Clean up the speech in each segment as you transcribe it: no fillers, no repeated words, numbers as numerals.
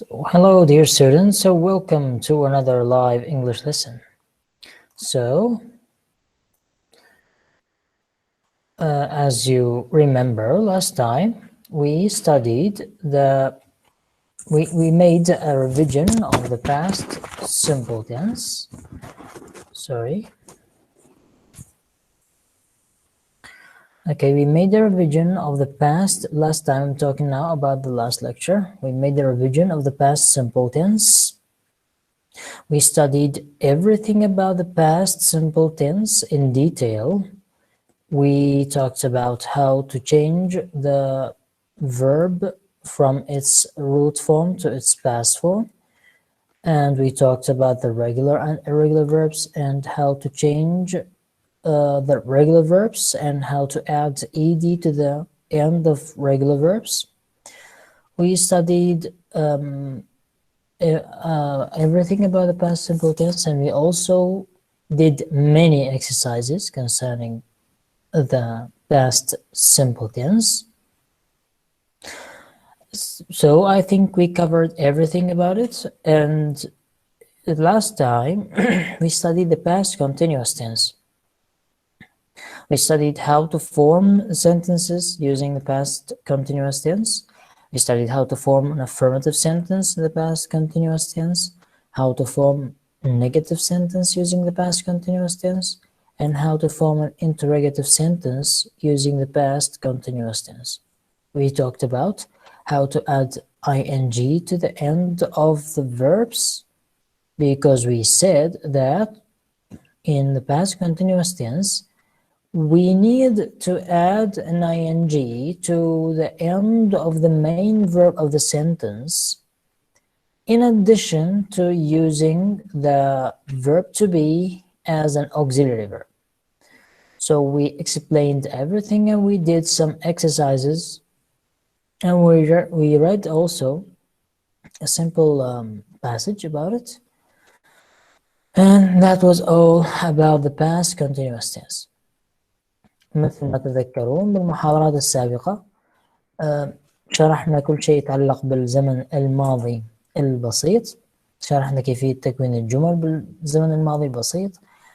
Hello, dear students. So welcome to another live English lesson. So, as you remember, last time we studied we made a revision of the past simple tense. Sorry. Okay, we made a revision of the past last time. I'm talking now about the last lecture. We made a revision of the past simple tense. We studied everything about the past simple tense in detail. We talked about how to change the verb from its root form to its past form. And we talked about the regular and irregular verbs and how to change the regular verbs and how to add ed to the end of regular verbs. We studied everything about the past simple tense, and we also did many exercises concerning the past simple tense. So I think we covered everything about it, and last time we studied the past continuous tense. We studied how to form sentences using the past continuous tense. We studied how to form an affirmative sentence in the past continuous tense, how to form a negative sentence using the past continuous tense, and how to form an interrogative sentence using the past continuous tense. We talked about how to add ing to the end of the verbs, because we said that in the past continuous tense, we need to add an ing to the end of the main verb of the sentence, in addition to using the verb to be as an auxiliary verb. So we explained everything, and we did some exercises, and we read also a simple passage about it. And that was all about the past continuous tense. مثل ما تذكرون بالمحاضرات السابقة شرحنا كل شيء يتعلق بالزمن الماضي البسيط، شرحنا كيفية تكوين الجمل بالزمن الماضي البسيط،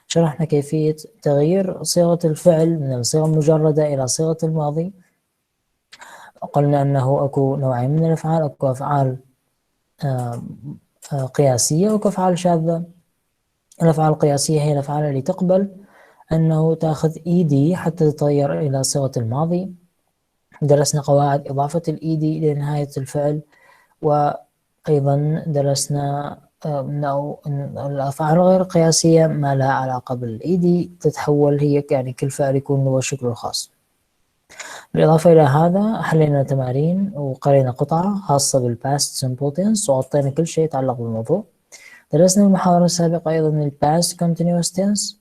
شرحنا كيفية تغيير صيغة الفعل من الصيغة المجردة إلى صيغة الماضي. قلنا أنه أكو نوعين من الأفعال، أكو أفعال قياسية وأكو أفعال شاذة. الأفعال القياسية هي الأفعال اللي تقبل أنه تأخذ ED حتى تتغير إلى صيغة الماضي. درسنا قواعد إضافة ED لنهاية الفعل، وأيضا درسنا الأفعال غير قياسية ما لها علاقة بالED تتحول هي يعني كل فعل يكون له شكله الخاص. بالإضافة إلى هذا حلينا تمارين وقرينا قطعة خاصة بالpast simple tense وغطينا كل شيء يتعلق بالموضوع. درسنا المحاضرة السابقة أيضا الpast continuous tense.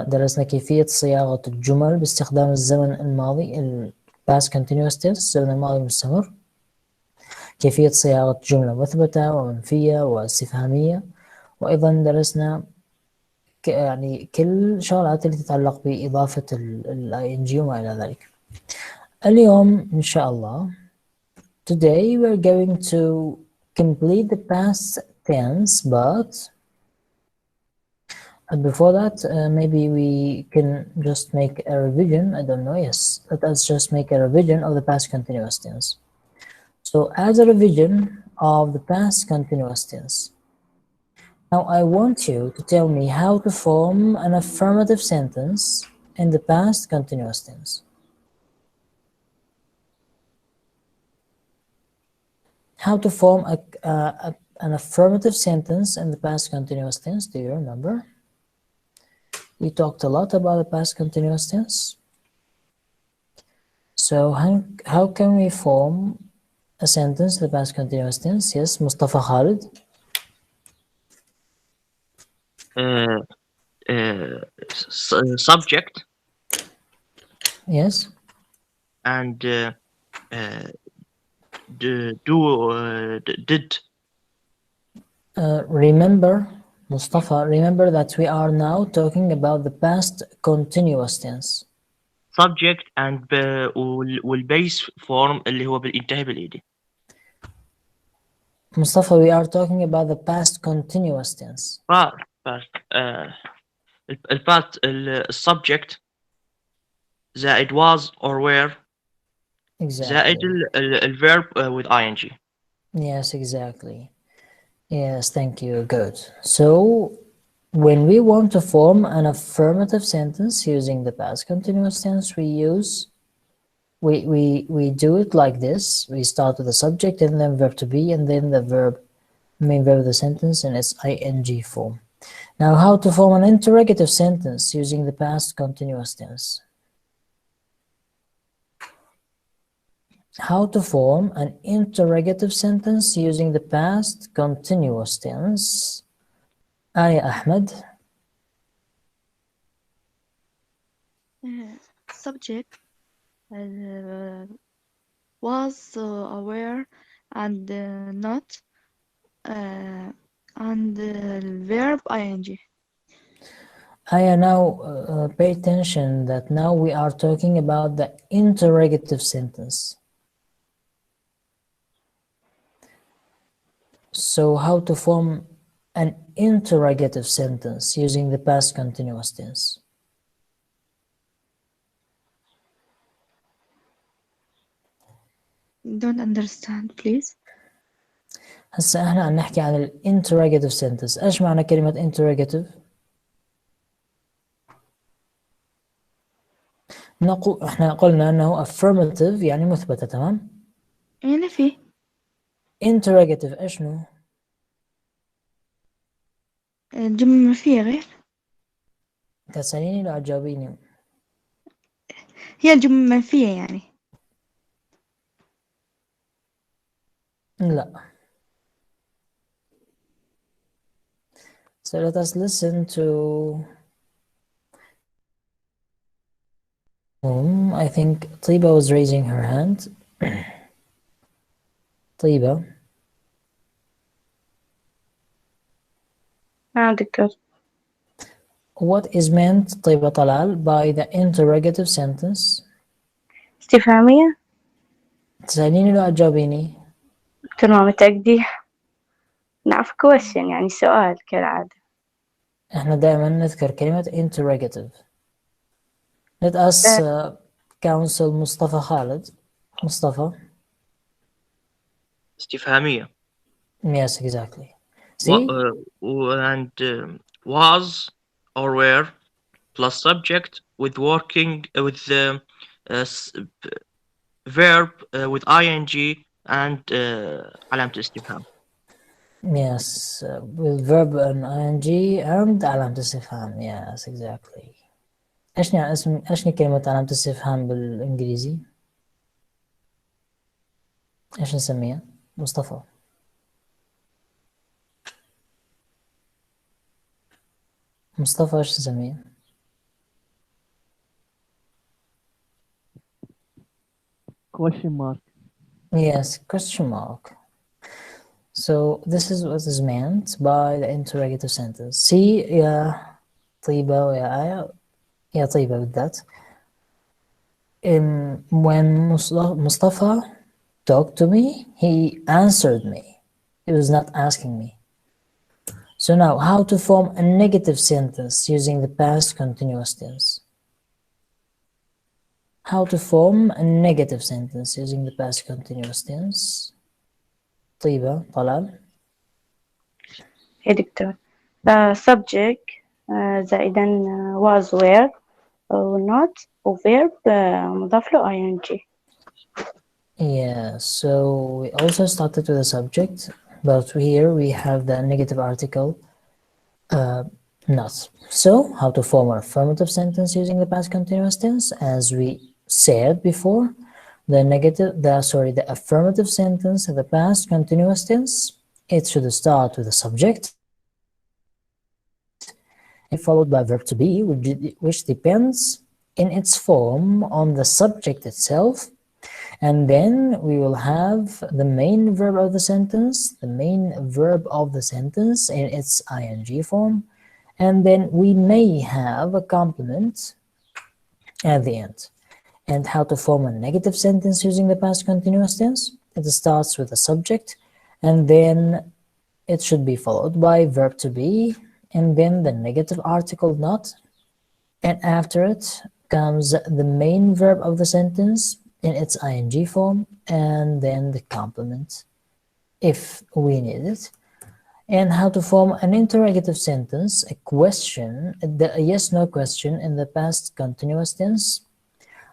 درسنا كيفية صياغة الجمل باستخدام الزمن الماضي past continuous tense الزمن الماضي المستمر، كيفية صياغة جملة مثبتة ومنفية واستفهامية، وأيضا درسنا يعني كل شغلات اللي تتعلق بإضافة ing وما إلى ذلك. اليوم إن شاء الله today we're going to complete the past tense, but before that maybe we can just make a revision. I don't know. Yes, let us just make a revision of the past continuous tense. So as a revision of the past continuous tense, now I want you to tell me how to form an affirmative sentence in the past continuous tense. How to form an affirmative sentence in the past continuous tense, do you remember? We talked a lot about the past continuous tense. So how can we form a sentence in the past continuous tense? Yes, Mustafa Khalid. Subject. Yes. And did. Remember, Mustafa, remember that we are now talking about the past continuous tense. Subject and والبيس form اللي هو بينتهي بالإيدي. Mustafa, we are talking about the past continuous tense. past الباست السبجكت زائد was or were زائد Exactly. الverb with ing. Yes, exactly. Yes, thank you. Good. So when we want to form an affirmative sentence using the past continuous tense, we do it like this. We start with the subject and then verb to be and then the main verb of the sentence in its ing form. Now, how to form an interrogative sentence using the past continuous tense? How to form an interrogative sentence using the past continuous tense. Ahmed. Subject was aware and not and verb ing. Aya, now pay attention that now we are talking about the interrogative sentence. So how to form an interrogative sentence using the past continuous tense? Don't understand, please. هسا احنا عم نحكي عن ال interrogative sentence. ايش معنى كلمة interrogative؟ احنا قلنا انه affirmative يعني مثبتة، تمام؟ يعني في interrogative ايش نو؟ جملة منفية غير. تسأليني لو تجاوبيني. هي الجملة منفية يعني. لا. So let us listen to I think طيبة was raising her hand. طيبة. دكتور. What is meant طيبة طلال by the interrogative sentence؟ استفهامية. تسأليني لو تجاوبيني. دكتور ما متأكدة. نعرف question يعني سؤال كالعادة. احنا دائما نذكر كلمة interrogative. Let us counsel مصطفى خالد. مصطفى. استفهامية. Yes, exactly. See? And was or were plus subject with working with the verb with ing and علامة الاستفهام. Yes, with verb and ing and علامة استفهام. Yes, exactly. ايش كلمة علامة استفهام بالانجليزي؟ ايش نسميها؟ مصطفى. مصطفى ايش نسميها؟ Question mark. Yes, question mark. So this is what is meant by the interrogative sentence. See يا طيبة ويا آية يا طيبة بالذات. When Mustafa talked to me, he answered me. He was not asking me. So now, how to form a negative sentence using the past continuous tense? How to form a negative sentence using the past continuous tense? طيبة طلال. يا دكتور. subject زائدا was were و not و verb مضاف له ing. Yeah, so we also started with a subject, but here we have the negative article not. So how to form an affirmative sentence using the past continuous tense? As we said before, the affirmative sentence in the past continuous tense, it should start with a subject followed by verb to be, which depends in its form on the subject itself. And then we will have the main verb of the sentence in its ing form. And then we may have a complement at the end. And how to form a negative sentence using the past continuous tense? It starts with a subject and then it should be followed by verb to be, and then the negative article not, and after it comes the main verb of the sentence in its ing form, and then the complement if we need it. And how to form an interrogative sentence, a question, a yes-no question in the past continuous tense,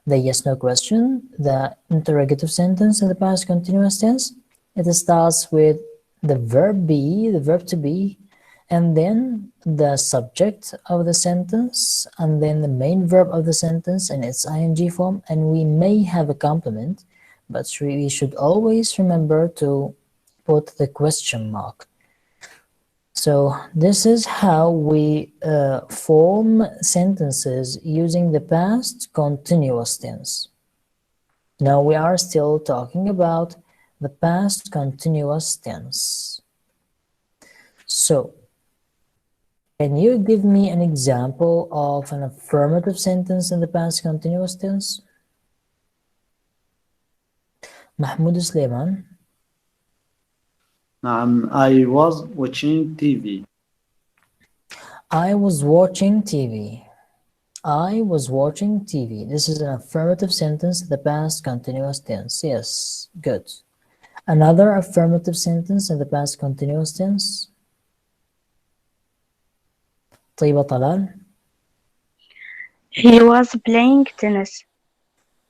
the yes-no question, the interrogative sentence in the past continuous tense. It starts with the verb be, the verb to be, and then the subject of the sentence, and then the main verb of the sentence in its ing form, and we may have a complement, but we should always remember to put the question mark. So this is how we form sentences using the past continuous tense. Now we are still talking about the past continuous tense. So, can you give me an example of an affirmative sentence in the past continuous tense? Mahmoud Suleiman. I was watching TV. I was watching TV. I was watching TV. This is an affirmative sentence in the past continuous tense. Yes, good. Another affirmative sentence in the past continuous tense. طيبة طلال. He was playing tennis.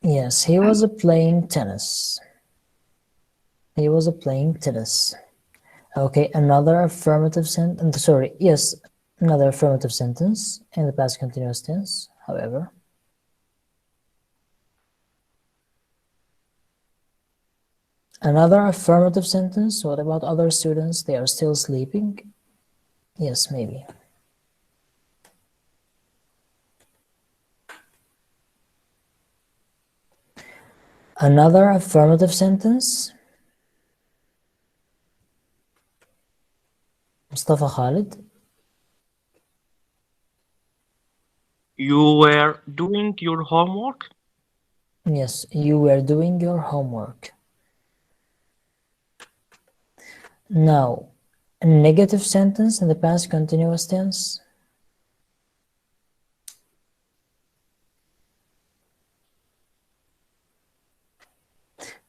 Yes, he was playing tennis. He was playing tennis. Okay, another affirmative sentence. Sorry, yes, another affirmative sentence in the past continuous tense, however. Another affirmative sentence. What about other students? They are still sleeping? Yes, maybe. Another affirmative sentence. Mustafa Khalid. You were doing your homework? Yes, you were doing your homework. Now, a negative sentence in the past continuous tense.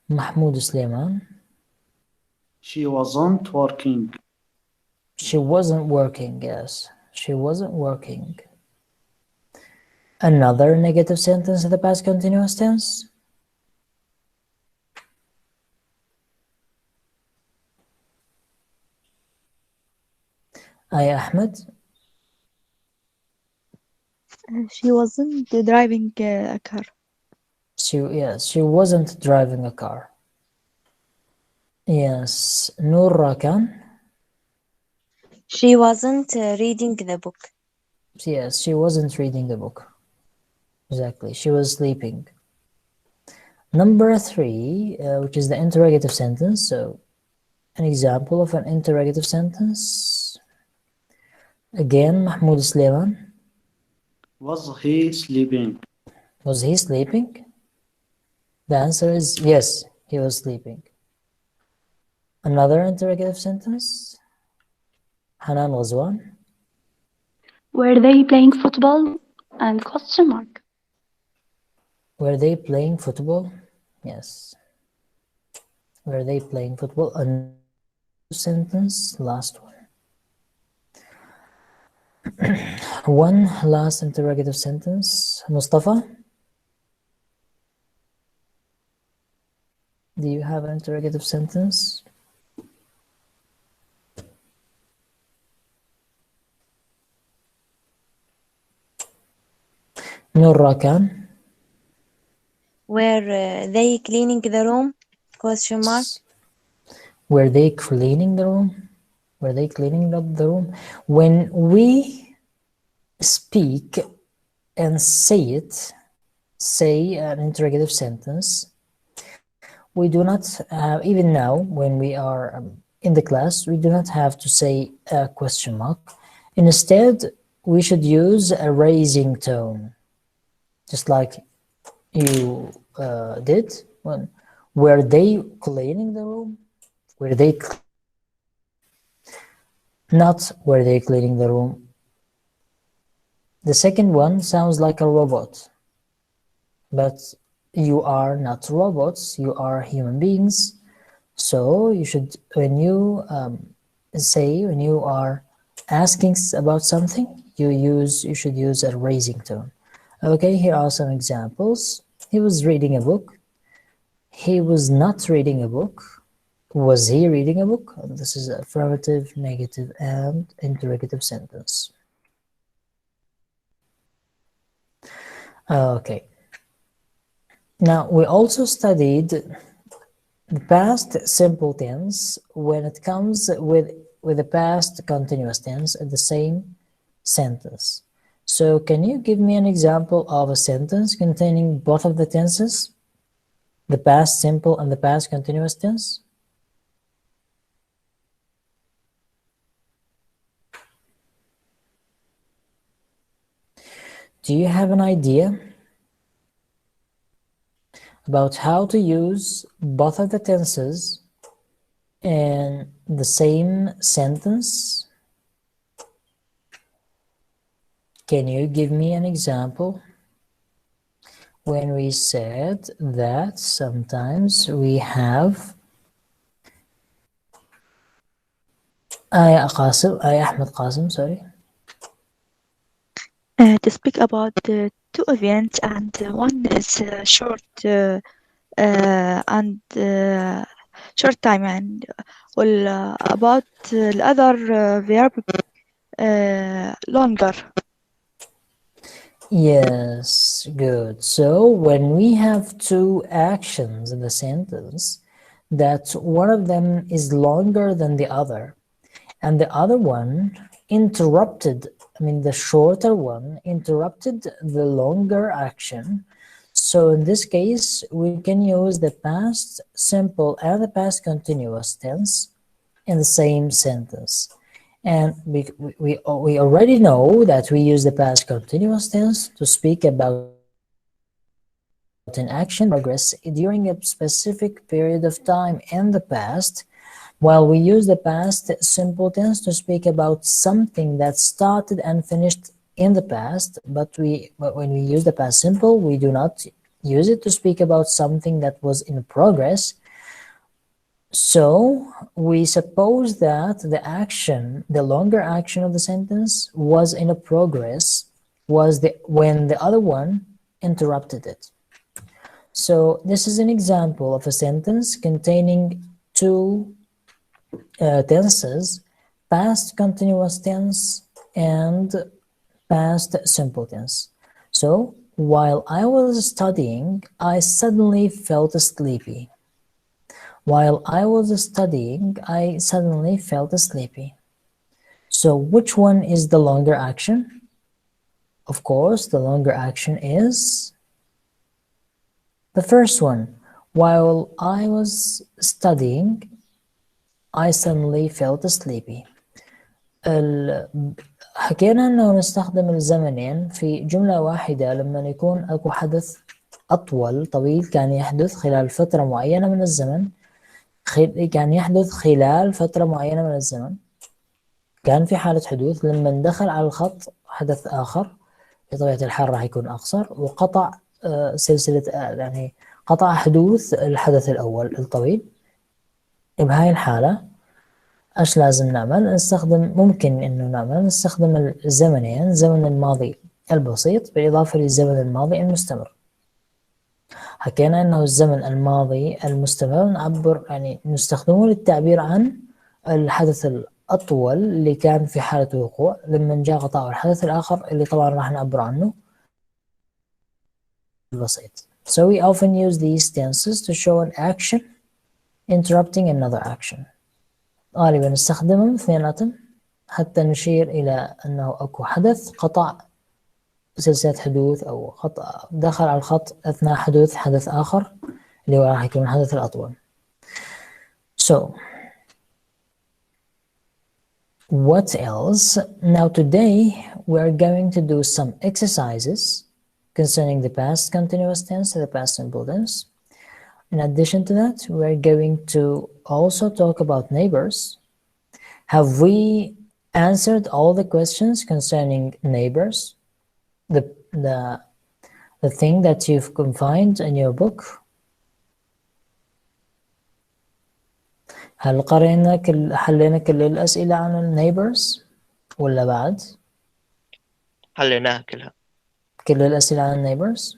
Mahmoud Suleiman. She wasn't working. She wasn't working, yes. She wasn't working. Another negative sentence in the past continuous tense. Ahmed. She wasn't driving a car. Yes, she wasn't driving a car. Yes, Noor Rakan. She wasn't reading the book. Yes, she wasn't reading the book. Exactly, she was sleeping. Number 3, which is the interrogative sentence. So, an example of an interrogative sentence. Again, Mahmoud Suleiman. Was he sleeping? Was he sleeping? The answer is yes, he was sleeping. Another interrogative sentence. Hanan Ghazwan. Were they playing football? And question mark. Were they playing football? Yes. Were they playing football? Another sentence, last one. One last interrogative sentence. Mustafa? Do you have an interrogative sentence? Noor Rakan. Were they cleaning the room? Question mark. Were they cleaning the room? Were they cleaning up the room? When we speak and say an interrogative sentence, we do not have, even now when we are in the class, we do not have to say a question mark. Instead, we should use a raising tone, just like you did. Were they cleaning the room? Were they not were they cleaning the room. The second one sounds like a robot, but you are not robots, you are human beings. So you should, when you when you are asking about something, you should use a raising tone. Okay, here are some examples. He was reading a book. He was not reading a book. Was he reading a book? This is affirmative, negative, and interrogative sentence. Okay. Now, we also studied the past simple tense when it comes with the past continuous tense in the same sentence. So, can you give me an example of a sentence containing both of the tenses? The past simple and the past continuous tense? Do you have an idea about how to use both of the tenses in the same sentence? Can you give me an example when we said that sometimes we have Ahmed Qasim, sorry. To speak about two events, and one is short and short time, and about the other verb longer. Yes, good. So when we have two actions in the sentence, that one of them is longer than the other, and the other one interrupted, the shorter one interrupted the longer action. So in this case, we can use the past simple and the past continuous tense in the same sentence. And we already know that we use the past continuous tense to speak about an action progress during a specific period of time in the past, while we use the past simple tense to speak about something that started and finished in the past. But when we use the past simple, we do not use it to speak about something that was in progress. So we suppose that the longer action of the sentence was in a progress, when the other one interrupted it. So this is an example of a sentence containing two tenses, past continuous tense and past simple tense. So while I was studying, I suddenly felt sleepy. While I was studying, I suddenly felt sleepy. So which one is the longer action? Of course, the longer action is the first one. While I was studying, I suddenly felt sleepy. حكينا أنه نستخدم الزمنين في جملة واحدة لما يكون أكو حدث أطول طويل كان يحدث خلال فترة معينة من الزمن. كان يحدث خلال فترة معينة من الزمن، كان في حالة حدوث لما دخل على الخط حدث آخر بطبيعة الحال راح يكون أقصر، وقطع سلسلة، يعني قطع حدوث الحدث الأول الطويل. بهاي الحالة ايش لازم نعمل؟ ممكن انه نستخدم الزمنين، الزمن الماضي البسيط بالإضافة للزمن الماضي المستمر. حكينا انه الزمن الماضي المستمر نستخدمه للتعبير عن الحدث الأطول اللي كان في حالة الوقوع لما جاء قطع الحدث الآخر اللي طبعا راح نعبر عنه البسيط. So we often use these tenses to show an action interrupting another action. غالبا نستخدمهم اثنيناتهم حتى نشير إلى أنه أكو حدث قطع سلسلة حدوث، أو دخل على الخط أثناء حدوث حدث آخر اللي هو راح يكون الحدث الأطول. So, what else? Now today we're going to do some exercises concerning the past continuous tense and the past simple tense. In addition to that, we're going to also talk about neighbors. Have we answered all the questions concerning neighbors, the thing that you've confined in your book. هل حلينا كل الأسئلة عن neighbors ولا بعد؟ حليناها كلها. كل الأسئلة عن neighbors.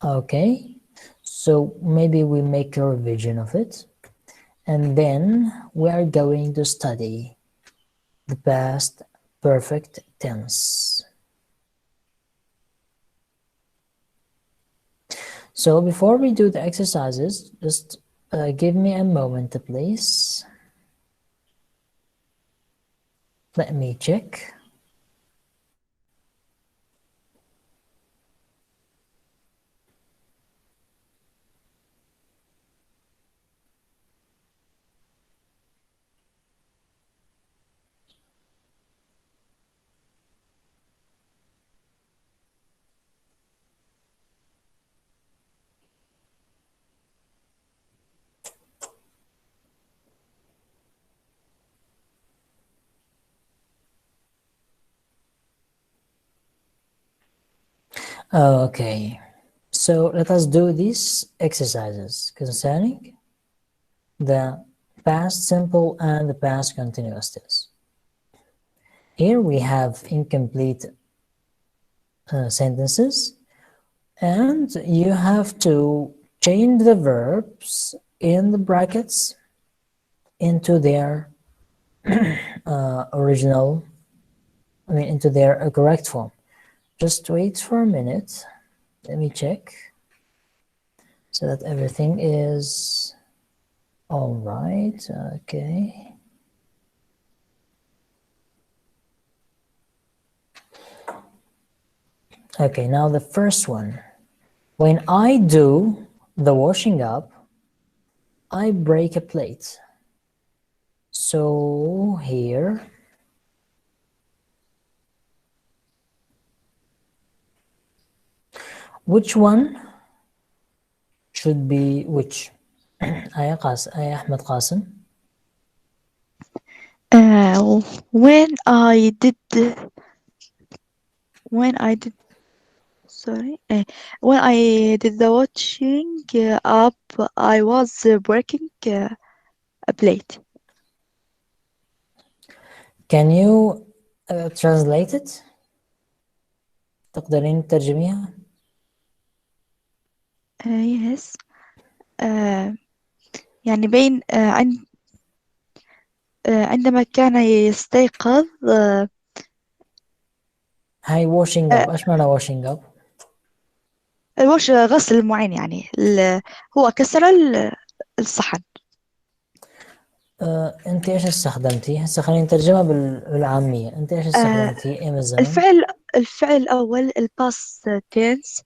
Okay, so maybe we make a revision of it, and then we are going to study the past perfect tense. So before we do the exercises, just give me a moment, please. Let me check. Okay, so let us do these exercises concerning the past simple and the past continuous tense. Here we have incomplete sentences, and you have to change the verbs in the brackets into their into their correct form. Just wait for a minute. Let me check so that everything is all right. Okay. Okay, now the first one. When I do the washing up, I break a plate. So here, which one should be which? أي أحمد قاسم. When I did the washing up, I was breaking a plate. Can you translate it? تقدرين تترجميها؟ Yes. يعني بين عندما كان يستيقظ هاي washing up. إيش معنى washing up؟ غسل المواعين يعني هو كسر الصحن. أنت إيش استخدمتي؟ هسه خلينا نترجمها بالعامية. أنت إيش استخدمتي؟ أيام الزمن؟ الفعل الأول الباست تنس،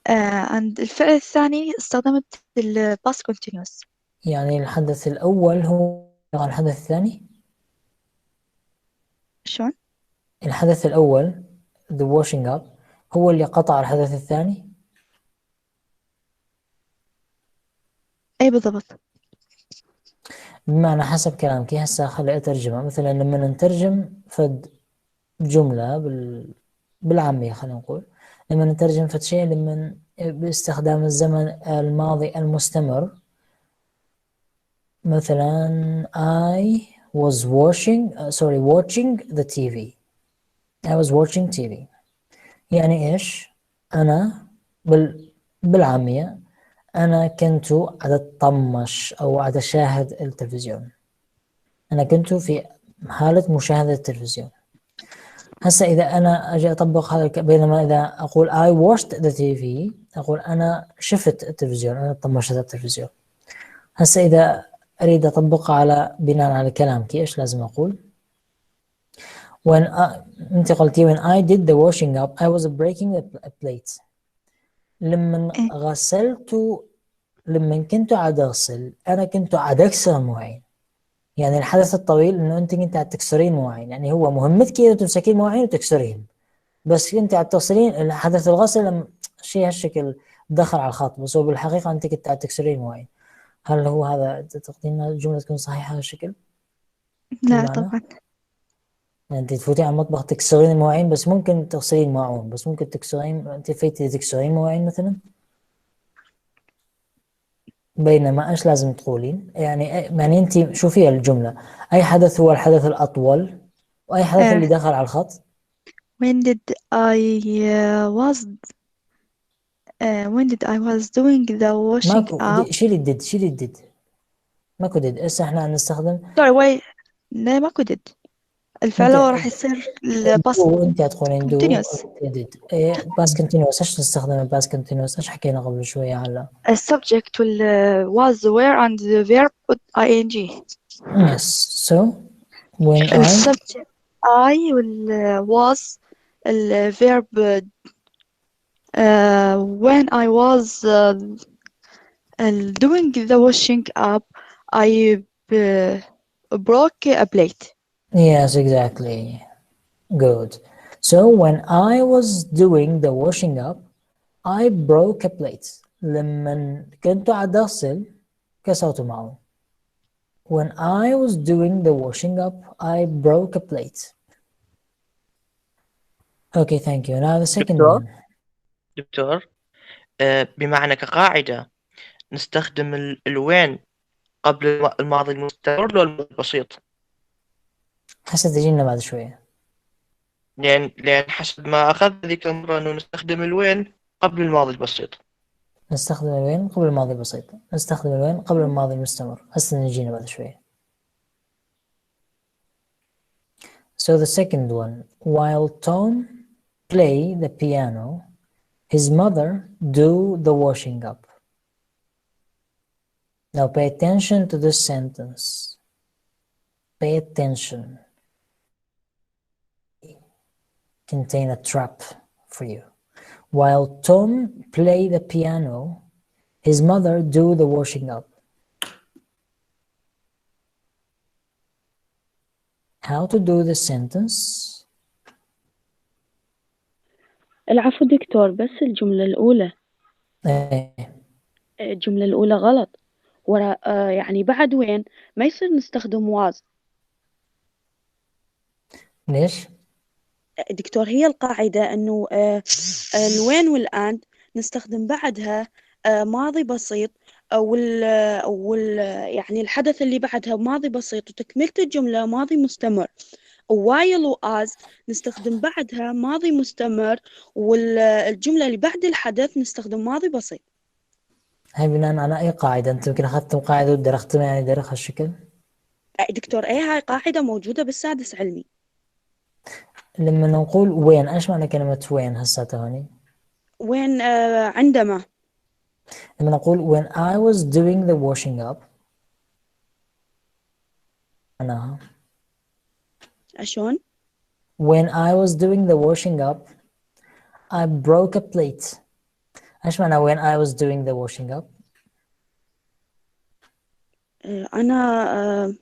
and الفعل الثاني استخدمت الباست continuous. يعني الحدث الأول هو عن الحدث الثاني؟ شلون؟ الحدث الأول the washing up هو اللي قطع الحدث الثاني؟ أي بالضبط. بمعنى حسب كلامك هسه خلي أترجمها. مثلا لما نترجم فد جملة بالعامية خلينا نقول، لما نترجم فد شيء لما باستخدام الزمن الماضي المستمر، مثلا I was watching the TV. I was watching TV. يعني إيش؟ أنا بالعامية أنا كنت أتطمش أو أشاهد التلفزيون. أنا كنت في حالة مشاهدة التلفزيون. هسا إذا أنا أجي أطبق هذا بينما إذا أقول I watched the TV أقول أنا شفت التلفزيون، أنا طمشت التلفزيون. هسا إذا أريد أطبقها على بناء على كلامك إيش لازم أقول؟ أنت قلتي when I did the washing up I was breaking a plate. لما كنت عاد أغسل أنا كنت عاد أكسر مواعين. يعني الحدث الطويل إنه أنت كنت عاد تكسرين مواعين، يعني هو مهمتك إنه تمسكين مواعين وتكسرين، بس كنت عاد تغسلين. حدث الغسل لما شيء هالشكل دخل على الخط، بس هو بالحقيقة أنت كنت عاد تكسرين مواعين. هل هو هذا تعتقدين الجملة تكون صحيحة هالشكل؟ لا بمعنى؟ طبعا. يعني انت تفوتين على المطبخ تكسرين المواعين، بس ممكن تغسلين ماعون، بس ممكن تكسرين، انت فايتي تكسرين مواعين مثلا. بينما ايش لازم تقولين؟ يعني انت شوفي الجملة، اي حدث هو الحدث الاطول، واي حدث اللي دخل على الخط. when did I was doing the washing up. شيلي الديد ماكو ديد. هسه احنا نستخدم sorry wait. لا ماكو did. الفعل هو راح يصير الباست وانت تقولين دو continuous. ديد. باس كونتينوس. ايش نستخدم الباس كونتينوس؟ ايش حكينا قبل شوية على السبجكت was were and the verb ing. yes. So when I السبجكت I was الverb when I was doing the washing up I broke a plate. yes exactly good. So when I was doing the washing up I broke a plate. لما كنت قاعد أغسل كسرت معه. When I was doing the washing up I broke a plate. Okay, thank you. Now the second one. دكتور بمعنى كقاعدة نستخدم الوين قبل الماضي المستمر ولا الماضي البسيط؟ حسب تجينا بعد شوية. لأن حسب ما أخذت ذيك المرة إنه نستخدم الوين قبل الماضي البسيط. نستخدم الوين قبل الماضي البسيط، نستخدم الوين قبل الماضي المستمر. هسه نجينا بعد شوية. So the second one, while Tom play the piano, his mother do the washing up. Now pay attention to this sentence. Pay attention. Contain a trap for you. While Tom play the piano, his mother do the washing up. How to do the sentence? العفو دكتور، بس الجملة الأولى إيه. الجملة الأولى غلط. ورا يعني بعد وين ما يصير نستخدم was. ليش؟ دكتور هي القاعدة أنه الوين والآن نستخدم بعدها ماضي بسيط يعني الحدث اللي بعدها ماضي بسيط وتكملة الجملة ماضي مستمر. while و as نستخدم بعدها ماضي مستمر، والجملة اللي بعد الحدث نستخدم ماضي بسيط. هاي بناء على أي قاعدة؟ أنت يمكن أخذتم قاعدة ودرختمها، يعني درخ هالشكل؟ دكتور هاي قاعدة موجودة بالسادس علمي. لما نقول وين، إيش معنى كلمة وين هسه هوني؟ وين عندما. لما نقول when I was doing the washing up معناها شلون؟ when I was doing the washing up I broke a plate. إيش معنى when I was doing the washing up؟ أنا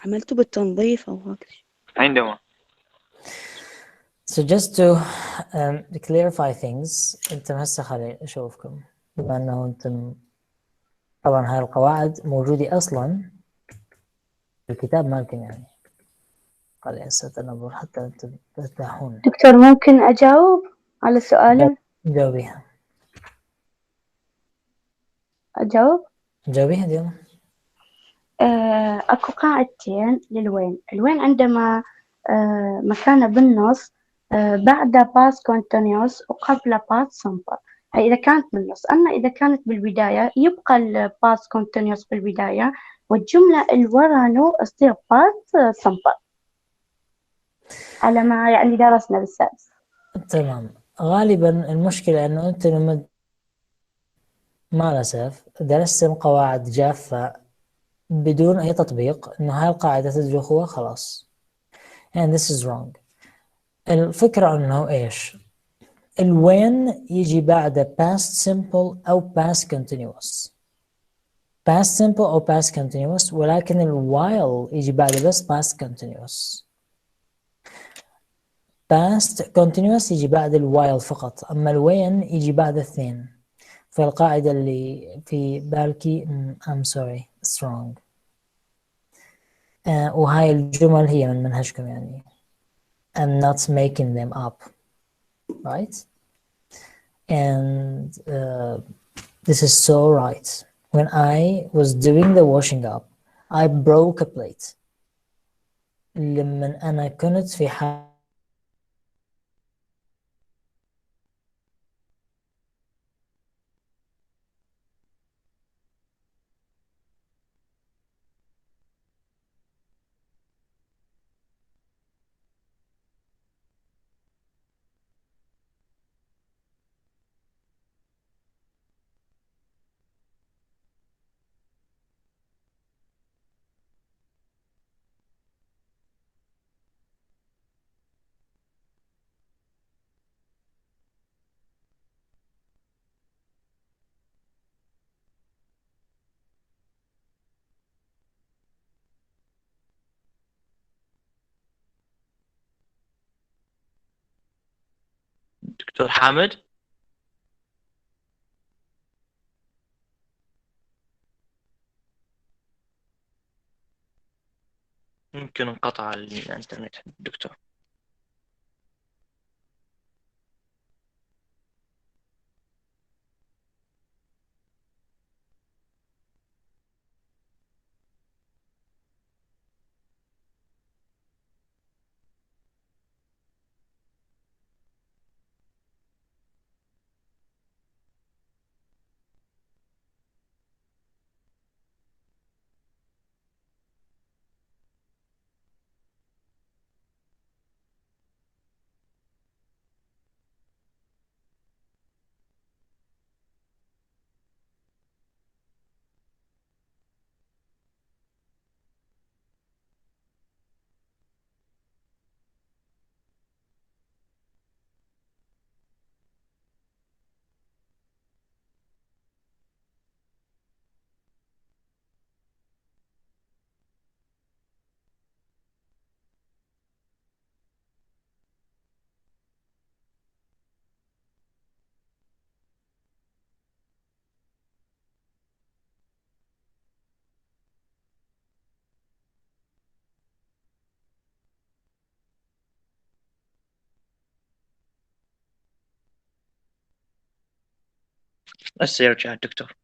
عملته بالتنظيف أو هكذا. عندما. So just to clarify things، أنتم هسه خلي أشوفكم، بما أنه أنتم طبعا هاي القواعد موجودة أصلا في الكتاب مالكم، يعني خلي هسه تنظر حتى أنتم ترتاحون. دكتور ممكن أجاوب على سؤاله؟ جاوبيها. أجاوب؟ جاوبيها يلا. أكو قاعدتين للوين. الوين عندما مكانه بالنص بعد past continuous وقبل past simple، هاي إذا كانت بالنص. أما إذا كانت بالبداية يبقى ال past continuous بالبداية، والجملة اللي ورانه تصير past simple على ما يعني درسنا بالسادس. تمام. غالبا المشكلة أنه أنت لما مع الأسف درستم قواعد جافة بدون أي تطبيق، إنه هاي القاعدة تدرخوها خلاص. and this is wrong. الفكرة إنه إيش؟ الوين يجي بعد past simple أو past continuous. past simple أو past continuous، ولكن while يجي بعد بس past continuous. past continuous يجي بعد while فقط، أما الوين يجي بعد الاثنين. فالقاعدة اللي في بالكي I'm sorry it's wrong. وهاي الجمل هي من منهجكم يعني. I'm not making them up, right? And this is so right. When I was doing the washing up, I broke a plate. لمن أنا كنت في حال دكتور حامد. ممكن انقطع الإنترنت دكتور. هسه يرجع الدكتور.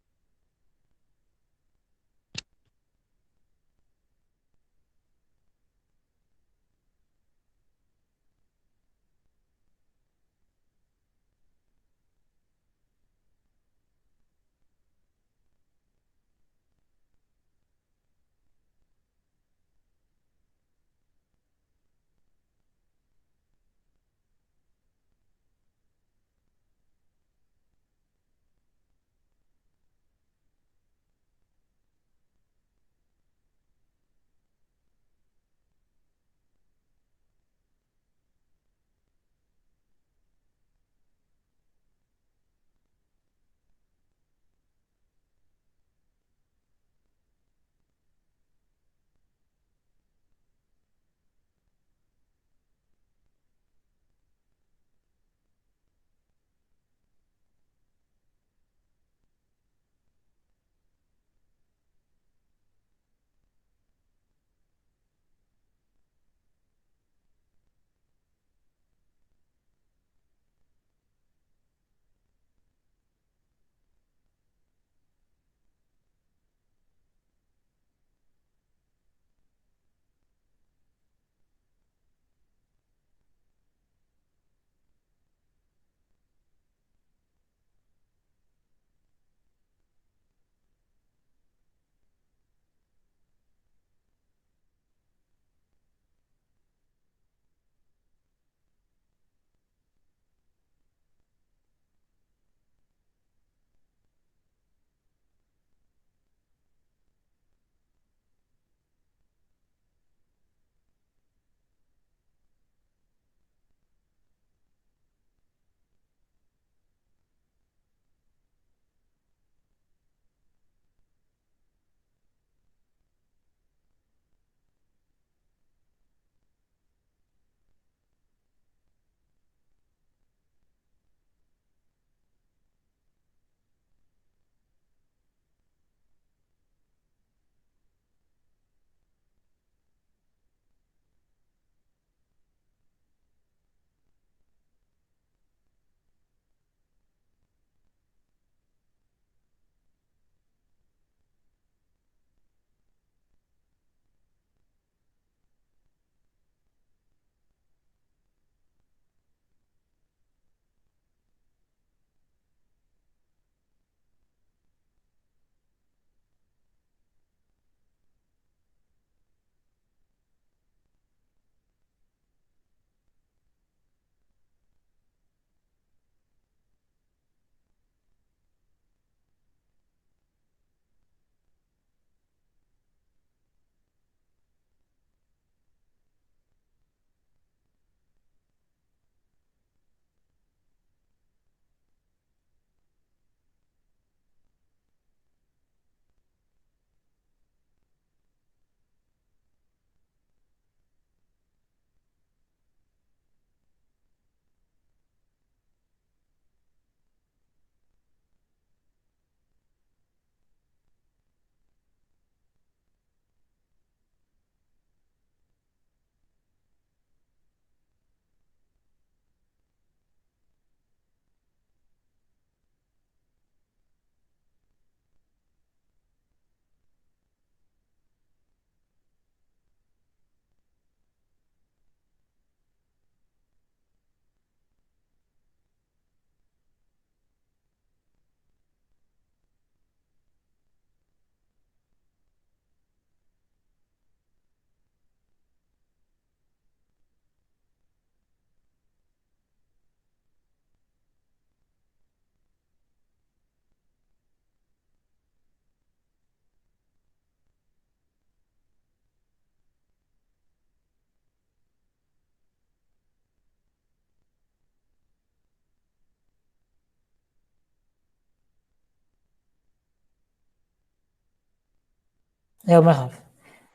Yeah, ما أخاف.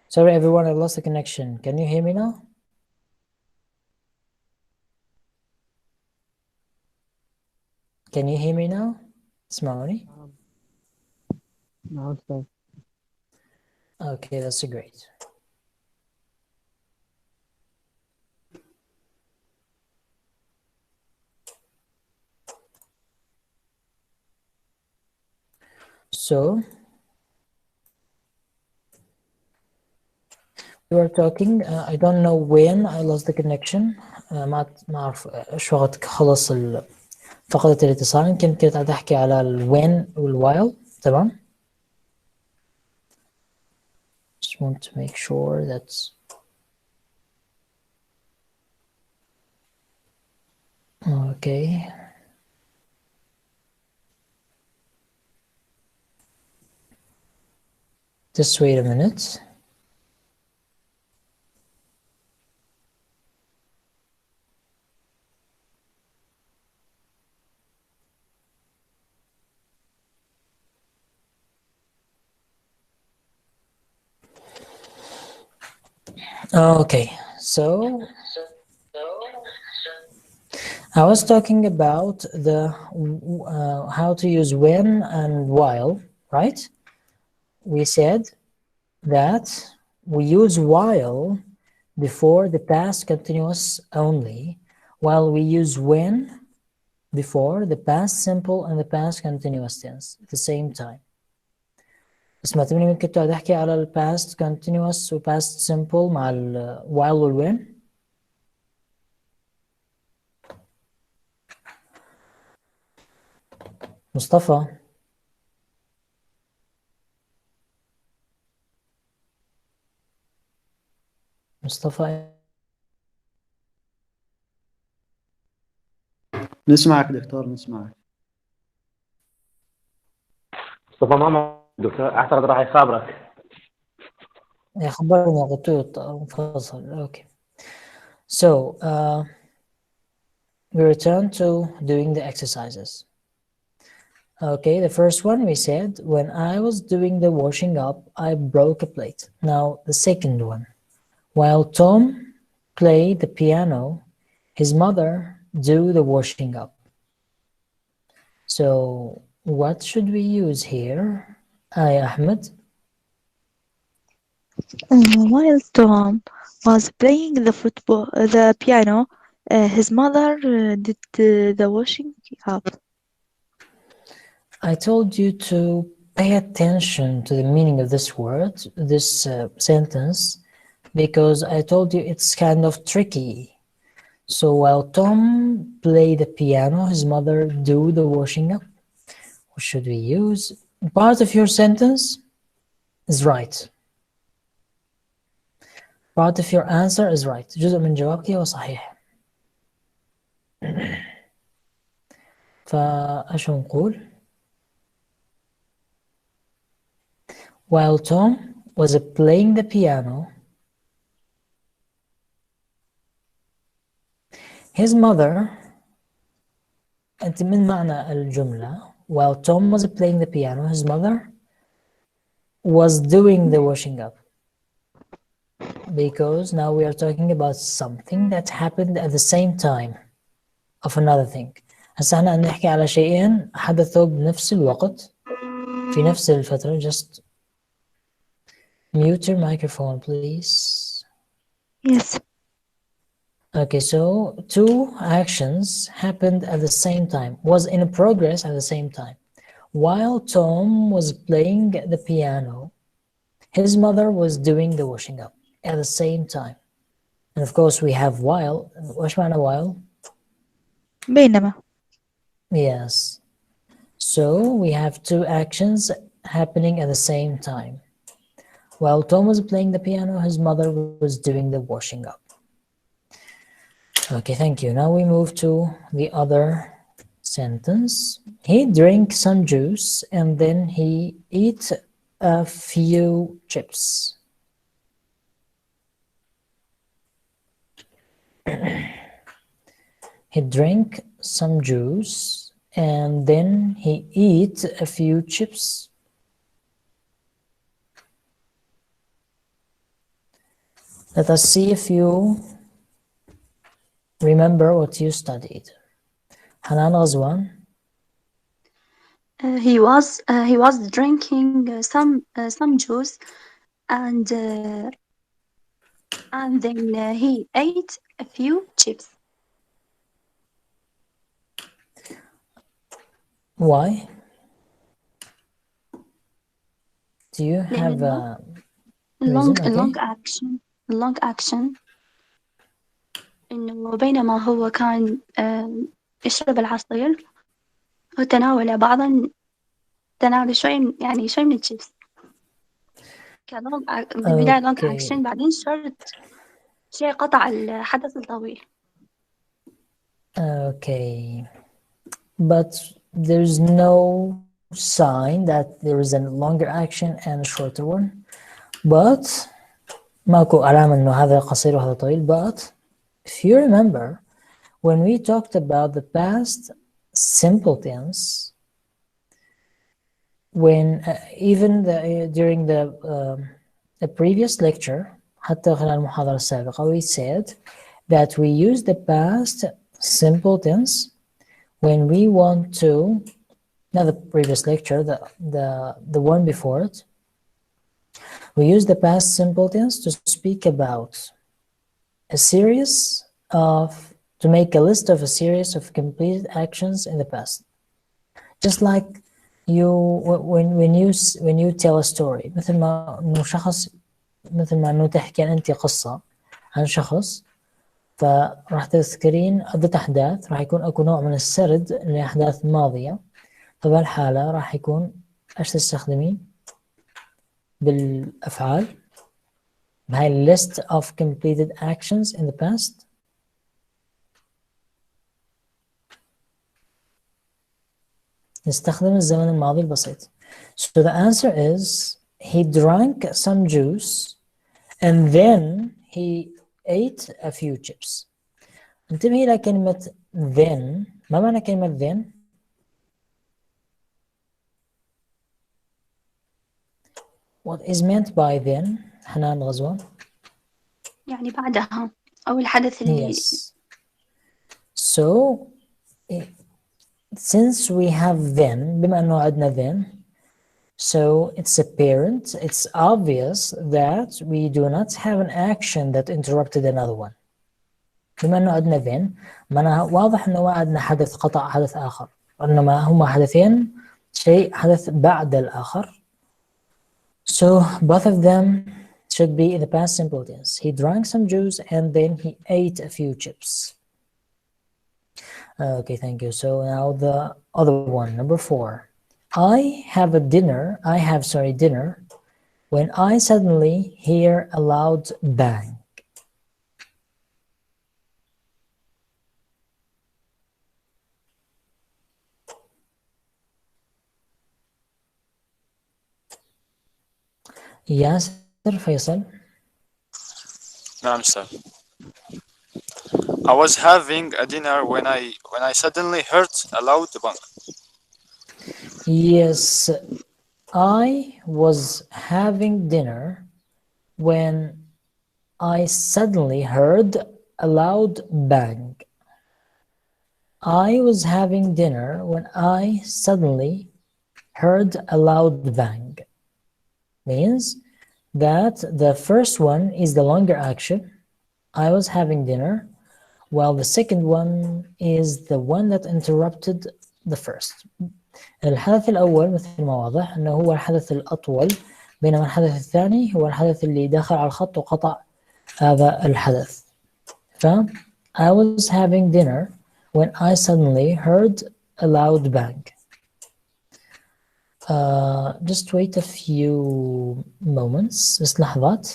Sorry everyone, I lost the connection. Can you hear me now? Can you hear me now? اسمعوني? نعم أستاذ. Okay, that's great. So we were talking. I don't know when I lost the connection. ما أعرف شو وقت خلص فقدت الاتصال. يمكن كنت قاعد أحكي على ال when وال while. تمام. Just want to make sure that's okay. Just wait a minute. Okay, so I was talking about the how to use when and while, right? We said that we use while before the past continuous only, while we use when before the past simple and the past continuous tense at the same time. بس ما تمني ممكن تقعد احكي على ال past continuous و past simple مع ال while وال when. مصطفى. مصطفى. نسمعك دكتور نسمعك. مصطفى ماما دكتور اعتقد راح يخابرك. يا خبرني غطيت منفصل. Okay. So we return to doing the exercises. Okay, the first one we said, when I was doing the washing up, I broke a plate. Now the second one, while Tom played the piano, his mother do the washing up. So what should we use here? Ahmed. While Tom was playing the piano, his mother did the washing up. I told you to pay attention to the meaning of this word, this sentence, because I told you it's kind of tricky. So while Tom played the piano, his mother do the washing up. What should we use? Part of your sentence is right. Part of your answer is right. جزء من جوابك هو صحيح. فايش نقول؟ While Tom was playing the piano, his mother, أنت من معنى الجملة while Tom was playing the piano, his mother was doing the washing up. Because now we are talking about something that happened at the same time of another thing. هسه احنا نحكي على شيئين حدثوا بنفس الوقت في نفس الفترة. Just mute your microphone please. Yes. Okay, so two actions happened at the same time, was in progress at the same time. While Tom was playing the piano, his mother was doing the washing up at the same time. And of course we have while. وش معنى while? بينما. Yes. So we have two actions happening at the same time. While Tom was playing the piano, his mother was doing the washing up. Okay, thank you. Now we move to the other sentence. He drank some juice and then he ate a few chips. He drank some juice and then he ate a few chips. Let us see if you remember what you studied. Hanan Ghazwan. He was drinking some juice, and then he ate a few chips. Why? Do you have a reason? long action إنه بينما هو كان يشرب العصير وتناول شوي من الشيبس بالبداية لونج أكشن بعدين شرط شيء قطع الحدث الطويل. Okay, but there's no sign that there is a longer action and a shorter one. But ماكو علامة إنه هذا قصير وهذا طويل. But if you remember, when we talked about the past simple tense, when even during the previous lecture, حتى خلال المحاضرة السابقة, we said that we use the past simple tense when we want to, not the previous lecture, the one before it, we use the past simple tense to speak about a series of, to make a list of a series of completed actions in the past. Just like you, when you tell a story, مثل ما إنه تحكي أنت قصة عن شخص، فراح تذكرين عدة أحداث، راح يكون أكو نوع من السرد لأحداث ماضية. فبالحالة راح يكون إيش تستخدمين بالأفعال بهاي list of completed actions in the past. نستخدم الزمن الماضي البسيط. So the answer is he drank some juice and then he ate a few chips. انتبهي إلى كلمة then. ما معنى كلمة then؟ What is meant by then, حنان غزوان؟ يعني بعدها أو الحدث اللي. Yes. So since we have then, بما أنه عندنا then, so it's apparent, it's obvious that we do not have an action that interrupted another one. بما أنه عندنا then, معناها واضح أنه ما عندنا حدث قطع حدث آخر، إنما هما حدثين، شيء حدث بعد الآخر. So both of them should be in the past simple tense. He drank some juice and then he ate a few chips. Okay, thank you. So now the other one, number 4. I have dinner when I suddenly hear a loud bang. ياسر فيصل. نعم أستاذ. I was having a dinner when I suddenly heard a loud bang. Yes, I was having dinner when I suddenly heard a loud bang. I was having dinner when I suddenly heard a loud bang. Means that the first one is the longer action, I was having dinner, while the second one is the one that interrupted the first. الحدث الأول مثل ما واضح أنه هو الحدث الأطول، بينما الحدث الثاني هو الحدث اللي دخل على الخط وقطع هذا الحدث. ف I was having dinner when I suddenly heard a loud bang. Just wait a few moments, بس لحظات.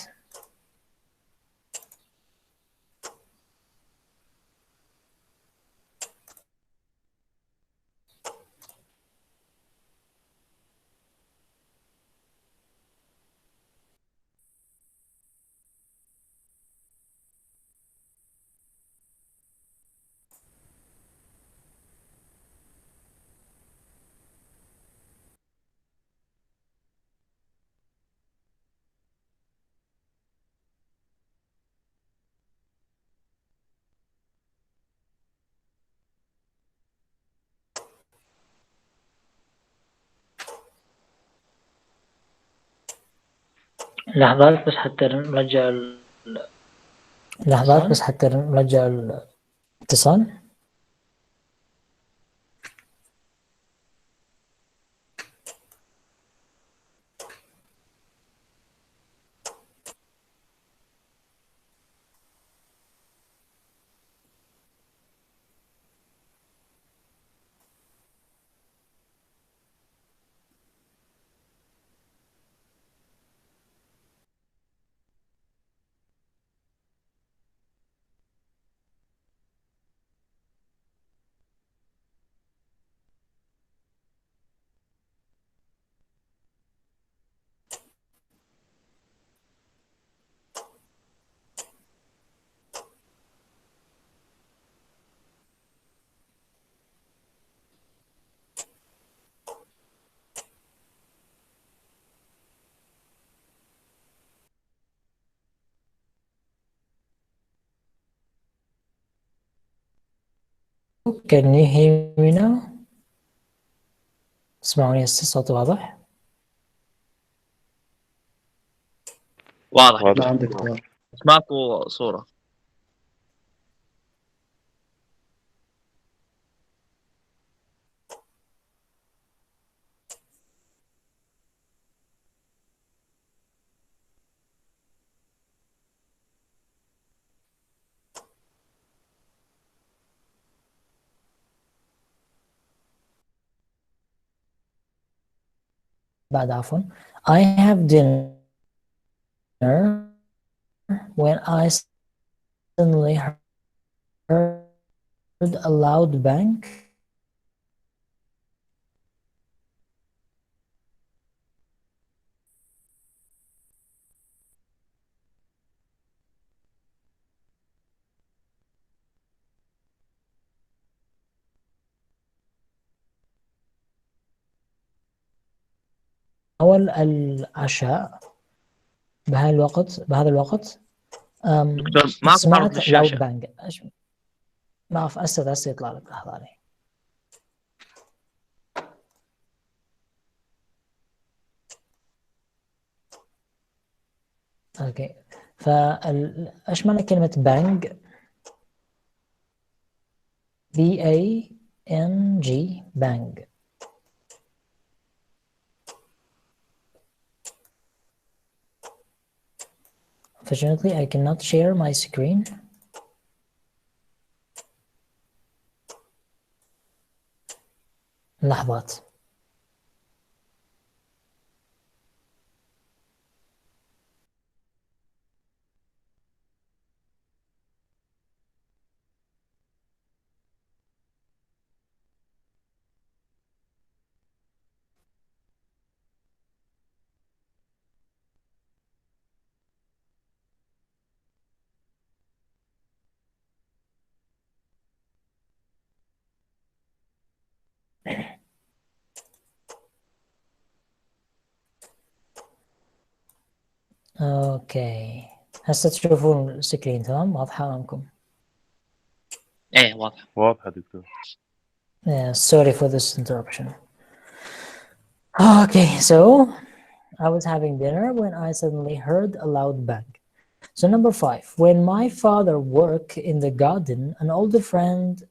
لحظات بس حتى نرجع لحظات بس حتى نرجع الاتصال. Can you hear me now? تسمعوني الصوت واضح؟ واضح. نعم دكتور. بس ماكو صورة. بعد عفوا. I have dinner when I suddenly heard a loud bang. أول العشاء بهذا الوقت دكتور ماكو حرف سمعت بالشاشة. loud bang. ما أعرف هسه يطلع لك. لحظة علي. اوكي. ايش معنى كلمة bang؟ B-A-N-G bang. Unfortunately, I cannot share my screen. لحظات. اوكي. هسه تشوفون السكرين تمام؟ واضحة أمامكم؟ ايه واضحة دكتور. Yeah, sorry for this interruption. Okay, so I was having dinner when I suddenly heard a loud bang. So number 5, when my father worked in the garden, an older friend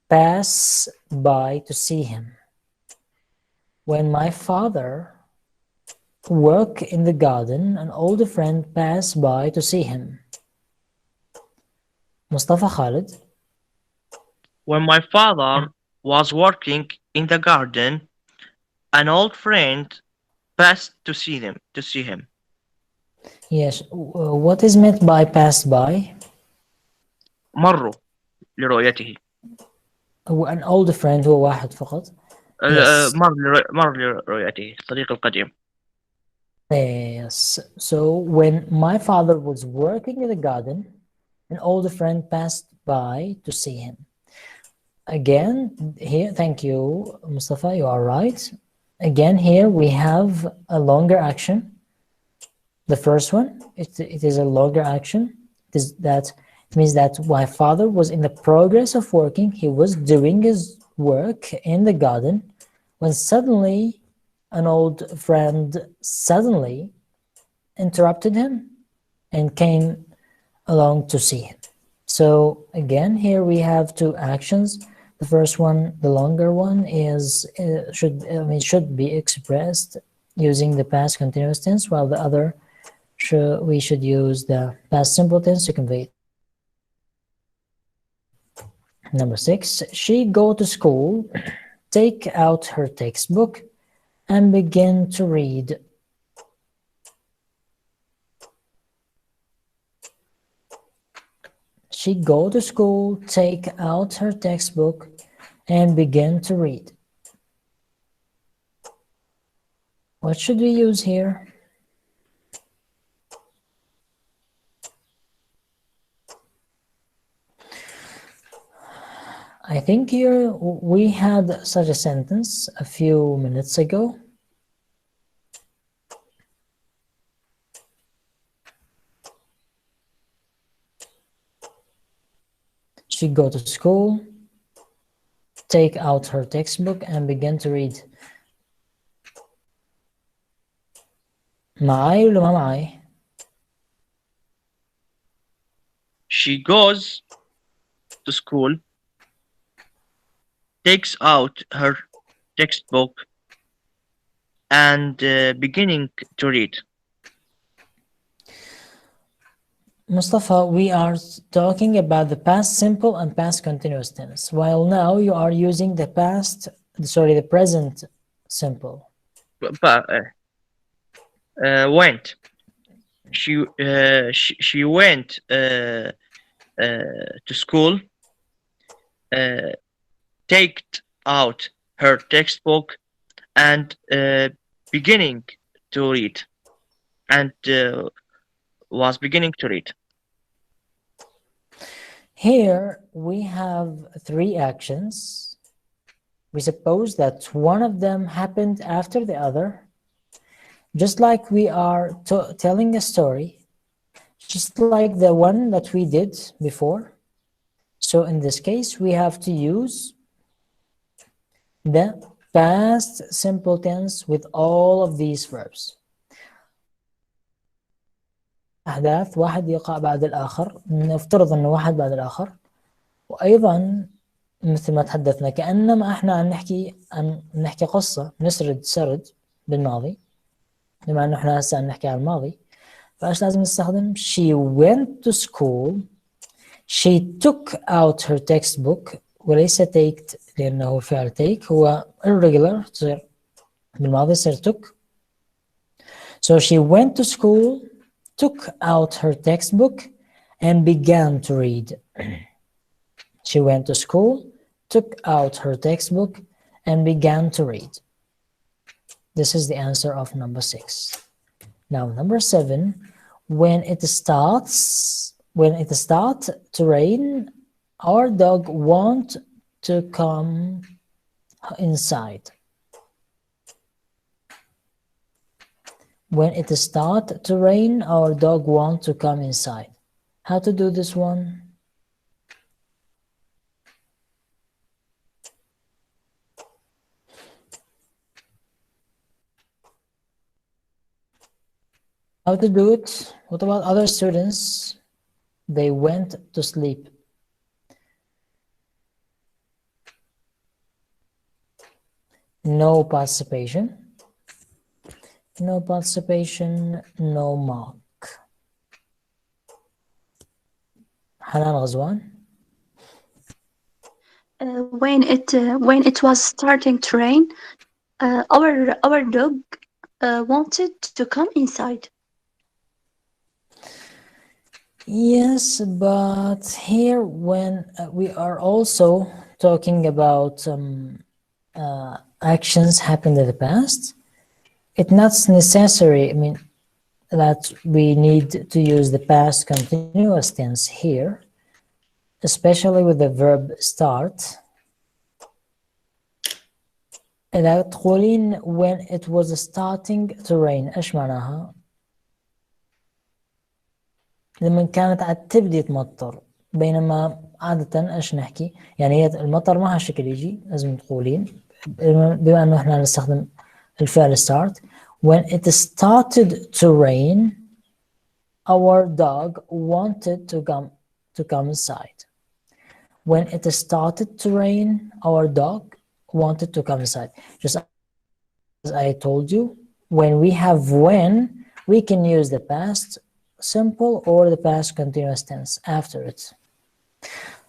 passed by to see him. When my father worked in the garden, an older friend passed by to see him. Mustafa Khalid. When my father was working in the garden, an old friend passed to see him. Yes. What is meant by passed by? مروا لرؤيته. An older friend هو واحد فقط. Yes. مر لرؤيته صديق القديم. Yes. So when my father was working in the garden, an older friend passed by to see him. Again, here, thank you, Mustafa, you are right. Again, here we have a longer action. The first one, it is a longer action. It means that my father was in the progress of working. He was doing his work in the garden when suddenly an old friend interrupted him and came along to see him. So again, here we have two actions. The first one, the longer one, is should be expressed using the past continuous tense, while the other we should use the past simple tense to convey it. Number 6, she go to school, take out her textbook, and begin to read. She go to school, take out her textbook, and begin to read. What should we use here? I think here we had such a sentence a few minutes ago. She go to school, take out her textbook, and begin to read. معاي ولا ما معاي؟ She goes to school, takes out her textbook, and beginning to read. Mustafa, we are talking about the past simple and past continuous tense, while now you are using the the present simple. Went. She went to school, taked out her textbook, and beginning to read, and was beginning to read. Here we have three actions. We suppose that one of them happened after the other, just like we are telling a story, just like the one that we did before. So in this case, we have to use the past simple tense with all of these verbs. أحداث واحد يقع بعد الآخر، نفترض أنه واحد بعد الآخر، وأيضا مثل ما تحدثنا كأنما إحنا عم نحكي قصة، نسرد سرد بالماضي، بما أنه إحنا هسه عم نحكي عن الماضي، فإيش لازم نستخدم؟ She went to school, she took out her textbook، وليس take لأنه فعل take هو irregular، تصير بالماضي يصير took. So she went to school, took out her textbook, and began to read. She went to school, took out her textbook, and began to read. This is the answer of number 6. Now number 7, when it starts to rain, our dog wants to come inside. When it starts to rain, our dog wants to come inside. How to do this one? How to do it? What about other students? They went to sleep. No participation. No participation, no mark. Hanan Ghazwan. When it was starting to rain, our dog wanted to come inside. Yes, but here when we are also talking about actions happened in the past, it's not necessary, that we need to use the past continuous tense here, especially with the verb start. إذا تقولين when it was starting to rain، إيش معناها؟ لما كانت عاد تبدي تمطر، بينما عادة إيش نحكي؟ يعني هي المطر ما هالشكل يجي، لازم تقولين بما إنه إحنا نستخدم الفعل start. When it started to rain our dog wanted to come inside. When it started to rain, our dog wanted to come inside. Just as I told you, when we have when, we can use the past simple or the past continuous tense after it.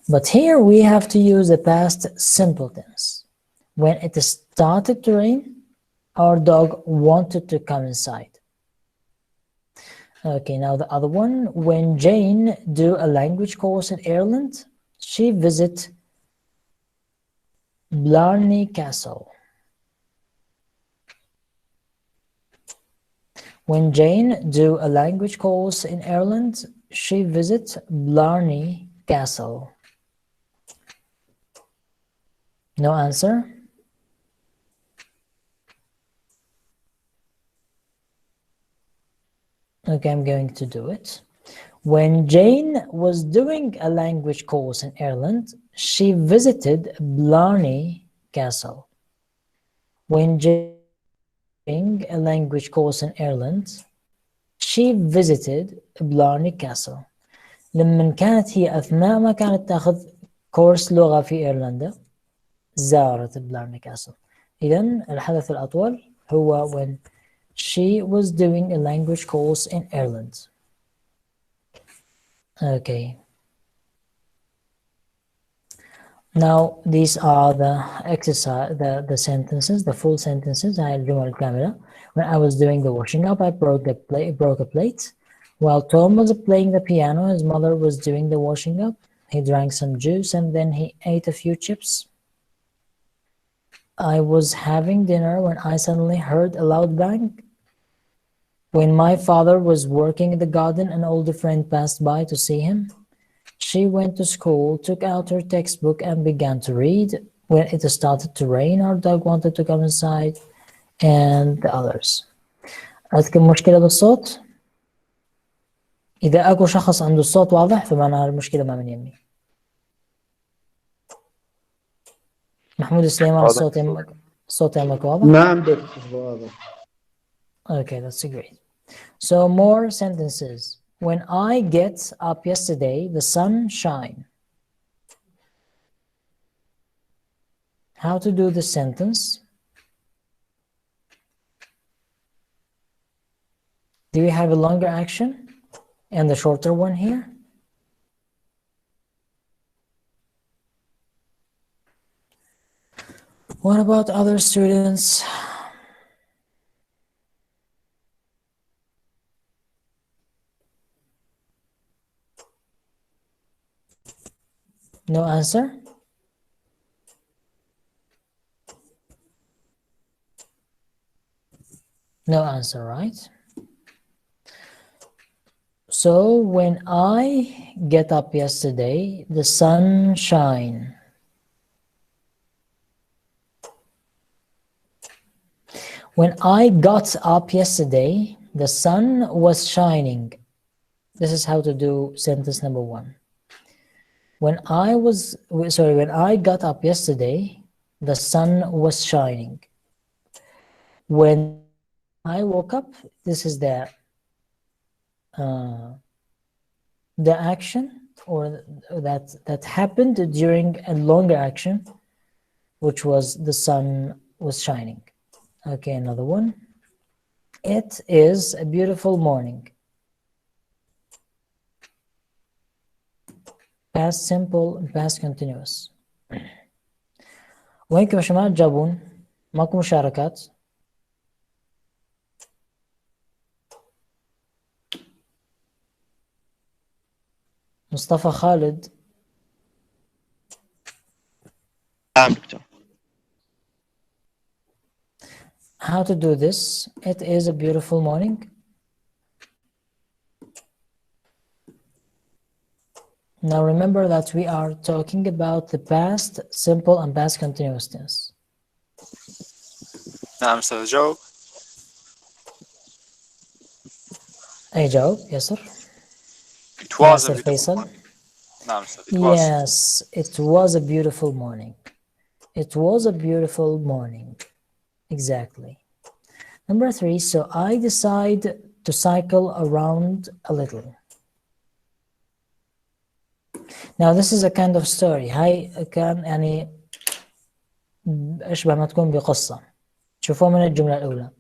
But here we have to use the past simple tense. When it started to rain, our dog wanted to come inside. Okay, now the other one. When Jane do a language course in Ireland, she visit Blarney Castle. When Jane do a language course in Ireland, she visit Blarney Castle. No answer? Okay, I'm going to do it. When Jane was doing a language course in Ireland, she visited Blarney Castle. When Jane was doing a language course in Ireland, she visited Blarney Castle. لما كانت هي أثناء ما كانت تأخذ كورس لغة في إيرلندا زارت بلارني كاسل. إذن الحدث الأطول هو when she was doing a language course in Ireland. Okay. Now these are the exercise, the sentences, the full sentences. When I was doing the washing up, I broke a plate. While Tom was playing the piano, his mother was doing the washing up. He drank some juice and then he ate a few chips. I was having dinner when I suddenly heard a loud bang. When my father was working in the garden, an older friend passed by to see him. She went to school, took out her textbook and began to read. When it started to rain, our dog wanted to come inside, and the others. عندكم مشكلة بالصوت؟ إذا أكو شخص عنده الصوت واضح فمعناها المشكلة ما من يمي. محمود سليمان الصوت يمك واضح؟ نعم دكتور واضح. Okay, that's great. So more sentences. When I get up yesterday, the sun shine. How to do the sentence? Do we have a longer action and the shorter one here? What about other students? No answer? No answer, right? So when I get up yesterday, the sun shine. When I got up yesterday, the sun was shining. This is how to do sentence number one. When I got up yesterday, the sun was shining. When I woke up, this is the action or that happened during a longer action, which was the sun was shining. Okay, another one. It is a beautiful morning. Past simple and past continuous. وينكم يا شباب جابون؟ ماكو مشاركات؟ مصطفى خالد. نعم دكتور. How to do this? It is a beautiful morning. Now remember that we are talking about the past simple and past continuous tense. نعم أستاذ جو. أي جواب ياسر؟ It was a ياسر beautiful فيصل. morning. نعم أستاذ. It was. Yes, it was a beautiful morning. It was a beautiful morning. Exactly. Number 3, so I decide to cycle around a little. Now this is a kind of story. هاي كان يعني أشبه ما تكون بقصة. شوفوا من الجملة الأولى.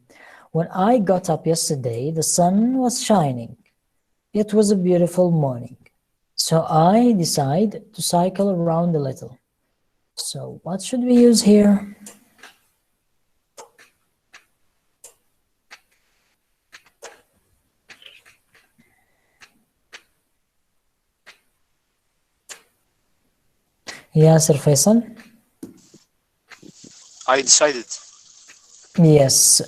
When I got up yesterday, the sun was shining. It was a beautiful morning. So I decided to cycle around a little. So what should we use here? Yasser Faisal? I decided. Yes.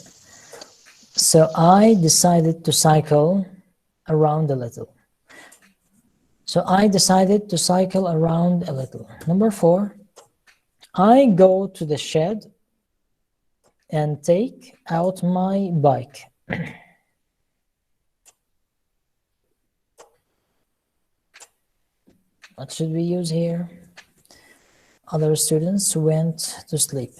So I decided to cycle around a little. So I decided to cycle around a little. Number 4, I go to the shed and take out my bike. What should we use here? Other students went to sleep.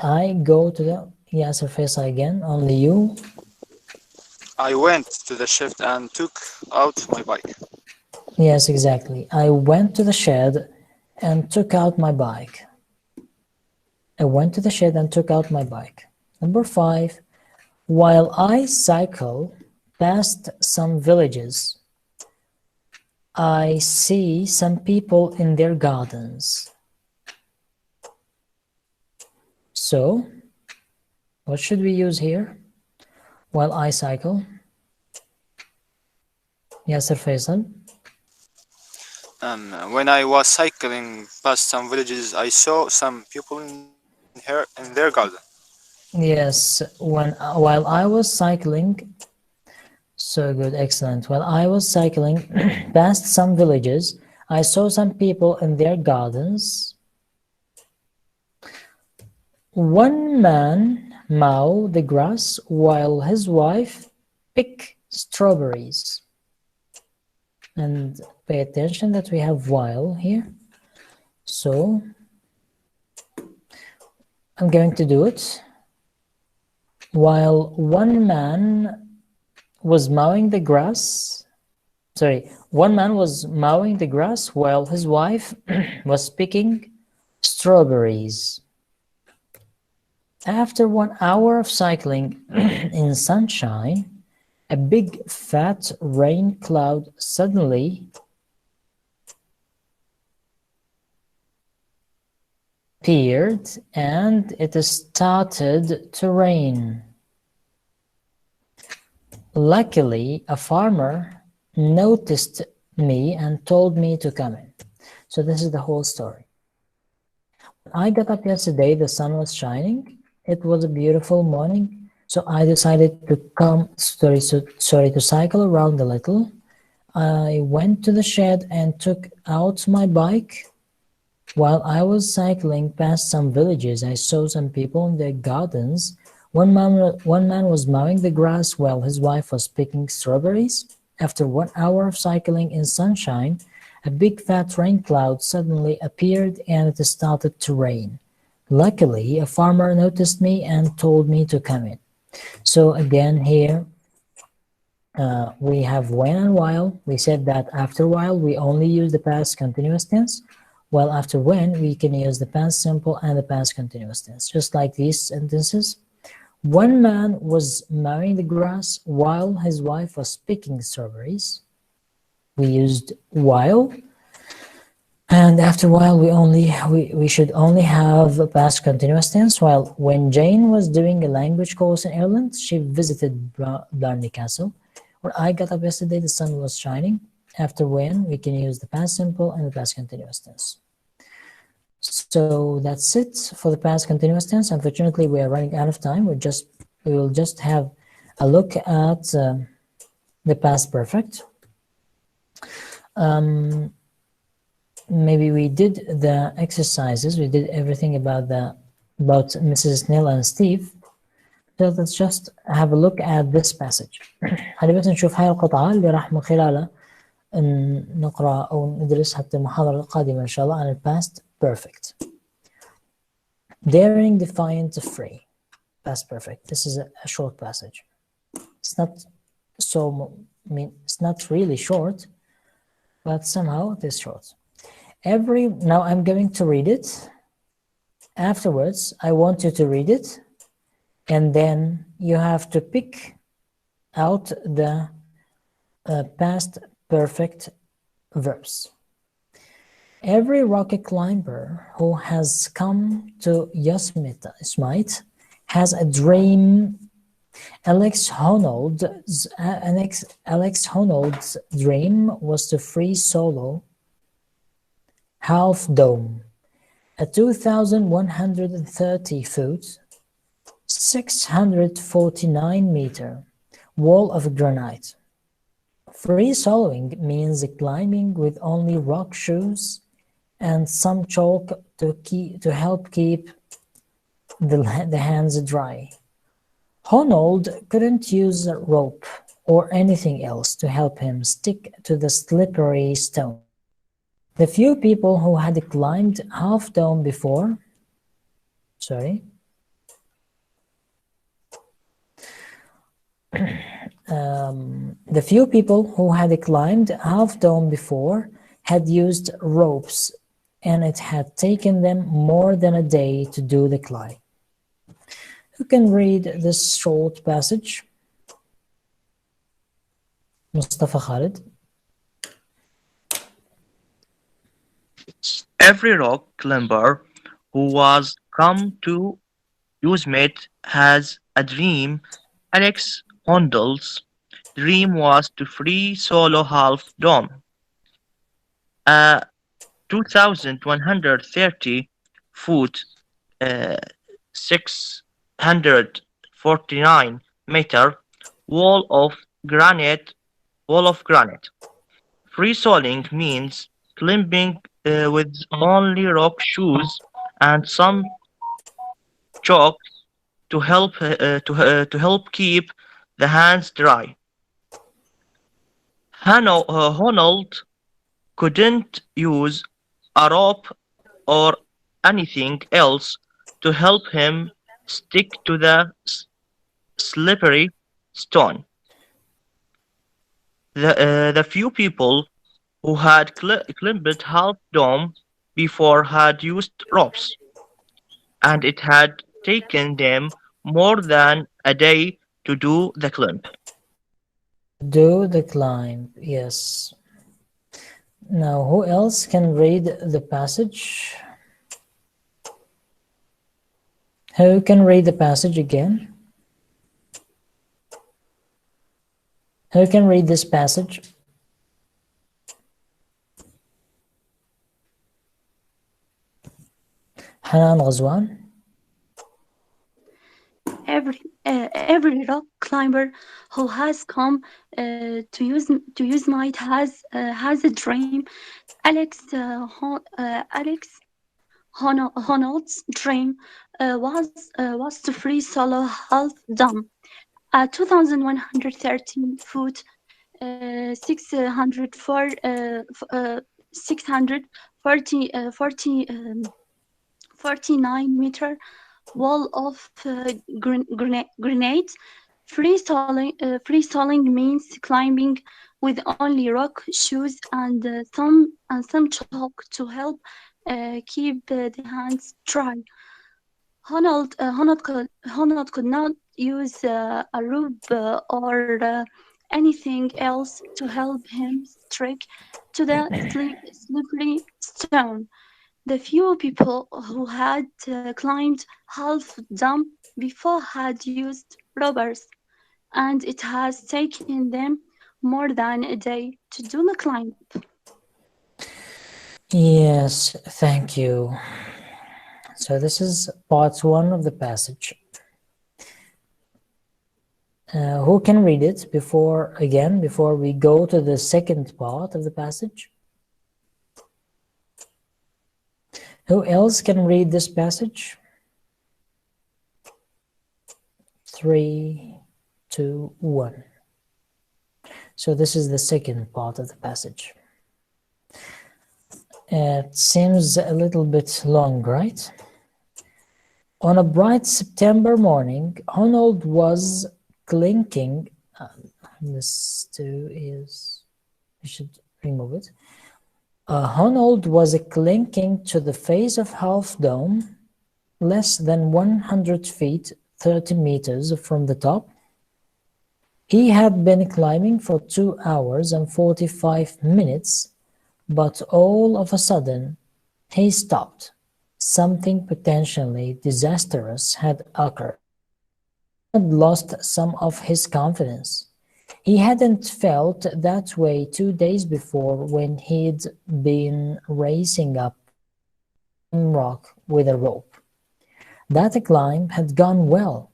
I go to the Yasser Faisal again, only you. I went to the shift and took out my bike. Yes, exactly. I went to the shed and took out my bike. I went to the shed and took out my bike. Number 5, while I cycle past some villages, I see some people in their gardens. So, what should we use here? While I cycle. Yasser Faisal. When I was cycling past some villages, I saw some people in their garden. Yes, while I was cycling, so good, excellent. While I was cycling past some villages, I saw some people in their gardens. One man mowed the grass while his wife picked strawberries. And pay attention that we have while here. So I'm going to do it. While one man was mowing the grass, one man was mowing the grass while his wife was picking strawberries. After 1 hour of cycling in sunshine, a big fat rain cloud suddenly appeared and it started to rain. Luckily, a farmer noticed me and told me to come in. So this is the whole story. I got up yesterday, the sun was shining. It was a beautiful morning. So I decided to cycle around a little. I went to the shed and took out my bike. While I was cycling past some villages, I saw some people in their gardens. One man was mowing the grass while his wife was picking strawberries. After 1 hour of cycling in sunshine, a big fat rain cloud suddenly appeared and it started to rain. Luckily, a farmer noticed me and told me to come in. So again here, we have when and while. We said that after while, we only use the past continuous tense, while after when, we can use the past simple and the past continuous tense, just like these sentences. One man was mowing the grass while his wife was picking strawberries. We used while. And after while, we should only have a past continuous tense. While when Jane was doing a language course in Ireland, she visited Blarney Castle. When I got up yesterday, the sun was shining. After when, we can use the past simple and the past continuous tense. So that's it for the past continuous tense. Unfortunately, we are running out of time. We will just have a look at the past perfect. Maybe we did the exercises. We did everything about Mrs. Neil and Steve. So let's just have a look at this passage. هذه بس نشوف هاي القطعة اللي راح من خلالها نقرأ أو ندرس حتى المحاضرة القادمة إن شاء الله عن past perfect. Daring, defiant, free. Past perfect. This is a short passage. It's not it's not really short, but somehow it is short. Now I'm going to read it. Afterwards, I want you to read it, and then you have to pick out the past perfect verbs. Every rock climber who has come to Yosemite has a dream. Alex Honnold's dream was to free solo Half Dome, a 2,130 foot, 649 meter wall of granite. Free soloing means climbing with only rock shoes and some chalk to help keep the hands dry. Honnold couldn't use a rope or anything else to help him stick to the slippery stone. The few people who had climbed Half Dome before, the few people who had climbed Half Dome before had used ropes, and it had taken them more than a day to do the climb. Who can read this short passage? Mustafa Khalid. Every rock climber who was come to Yosemite has a dream. Alex Honnold's dream was to free solo Half Dome, a 2,130 foot, 649 meter wall of granite. Free soloing means climbing with only rock shoes and some chalk to help keep the hands dry. Honnold couldn't use a rope or anything else to help him stick to the slippery stone. The few people who had climbed Half Dome before had used ropes, and it had taken them more than a day to do the climb. Do the climb, yes. Now, who else can read the passage? Who can read the passage again? Who can read this passage? Hanan Ghazwan. Every rock climber who has come to Yosemite has a dream. Alex Honnold's dream was to free solo Half Dome, a 2,113 foot, 649 meter wall of granite. Free soloing means climbing with only rock shoes and some chalk to help keep the hands dry. Honnold could not use a rope or anything else to help him stick to the slippery stone. The few people who had climbed Half Dome before had used ropes, and it has taken them more than a day to do the climb. Yes, thank you. So this is part 1 of the passage. Who can read it before we go to the second part of the passage? Who else can read this passage? 3, 2, 1. So this is the second part of the passage. It seems a little bit long, right? On a bright September morning, Honnold was clinking This too is, we should remove it. Honnold was clinking to the face of Half Dome, less than 100 feet, 30 meters from the top. He had been climbing for 2 hours and 45 minutes, but all of a sudden, he stopped. Something potentially disastrous had occurred. He had lost some of his confidence. He hadn't felt that way 2 days before when he'd been racing up a rock with a rope. That climb had gone well.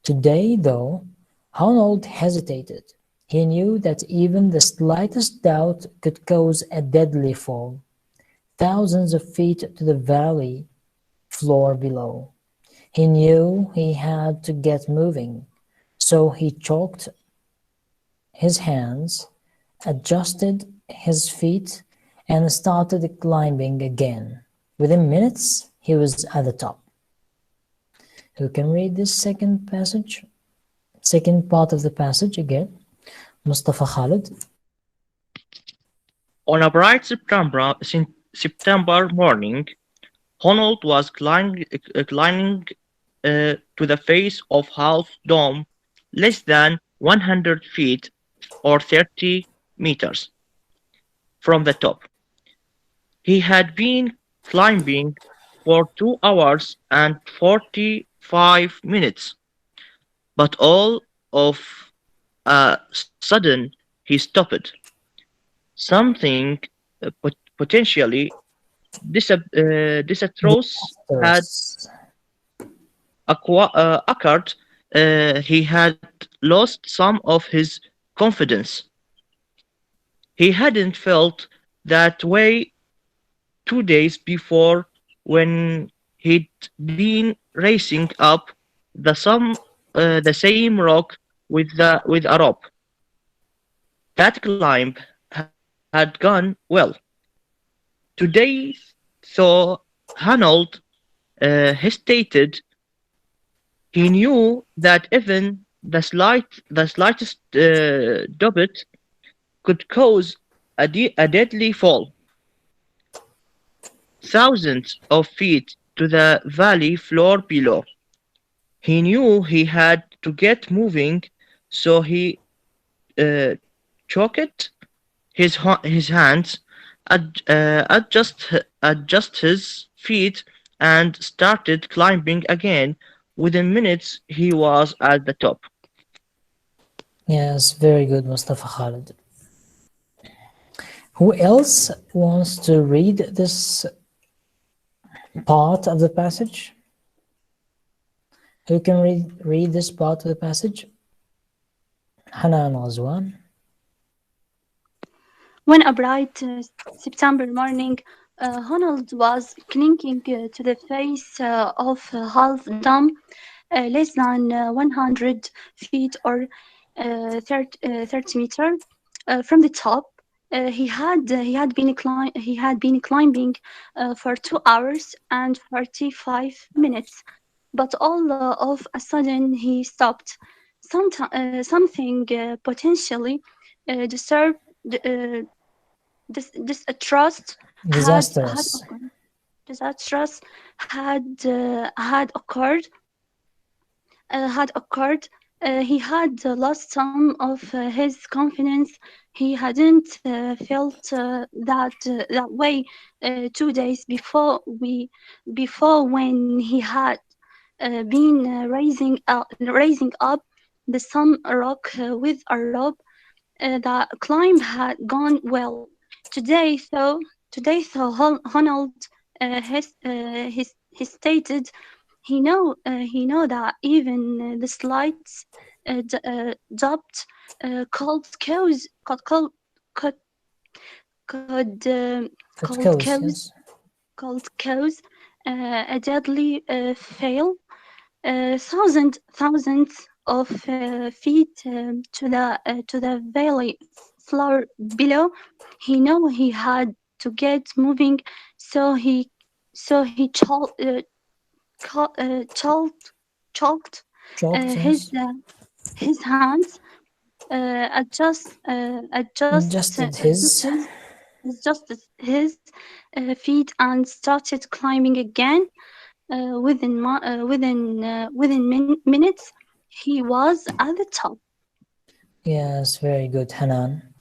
Today, though, Honnold hesitated. He knew that even the slightest doubt could cause a deadly fall, thousands of feet to the valley floor below. He knew he had to get moving, so he chalked his hands, adjusted his feet, and started climbing again. Within minutes, he was at the top. Who can read this second passage? Second part of the passage again. Mustafa Khalid. On a bright September morning, Honnold was climbing to the face of Half Dome, less than 100 feet or 30 meters from the top. He had been climbing for 2 hours and 45 minutes, but all of a sudden he stopped. Something potentially disastrous had occurred. He had lost some of his confidence. He hadn't felt that way 2 days before when he'd been racing up the same rock with a rope. That climb had gone well. Today, though Honnold hesitated, he knew that even the slightest doubt could cause a deadly fall. Thousands of feet to the valley floor below. He knew he had to get moving, so he choked his hands, adjust his feet, and started climbing again. Within minutes, he was at the top. Yes, very good, Mustafa Khalid. Who else wants to read this part of the passage? Who can read this part of the passage? Hanan Ghazwan. When a bright September morning, Honnold was clinging to the face of Half Dome, less than 100 feet or 30 meters from the top. He had been climbing for 2 hours and 45 minutes, but all of a sudden he stopped. Something potentially disastrous had occurred. He had lost some of his confidence. He hadn't felt that way 2 days before when he had been raising up the some rock with a rope. The climb had gone well. Today, though, Honnold stated he know that even the slight doubt could cause a deadly fail. Thousands of feet to the valley floor below. He knew he had to get moving, so he chalked his hands, Adjusted his adjusted his feet and started climbing again. Within minutes, he was at the top. Yes, very good, Hanan.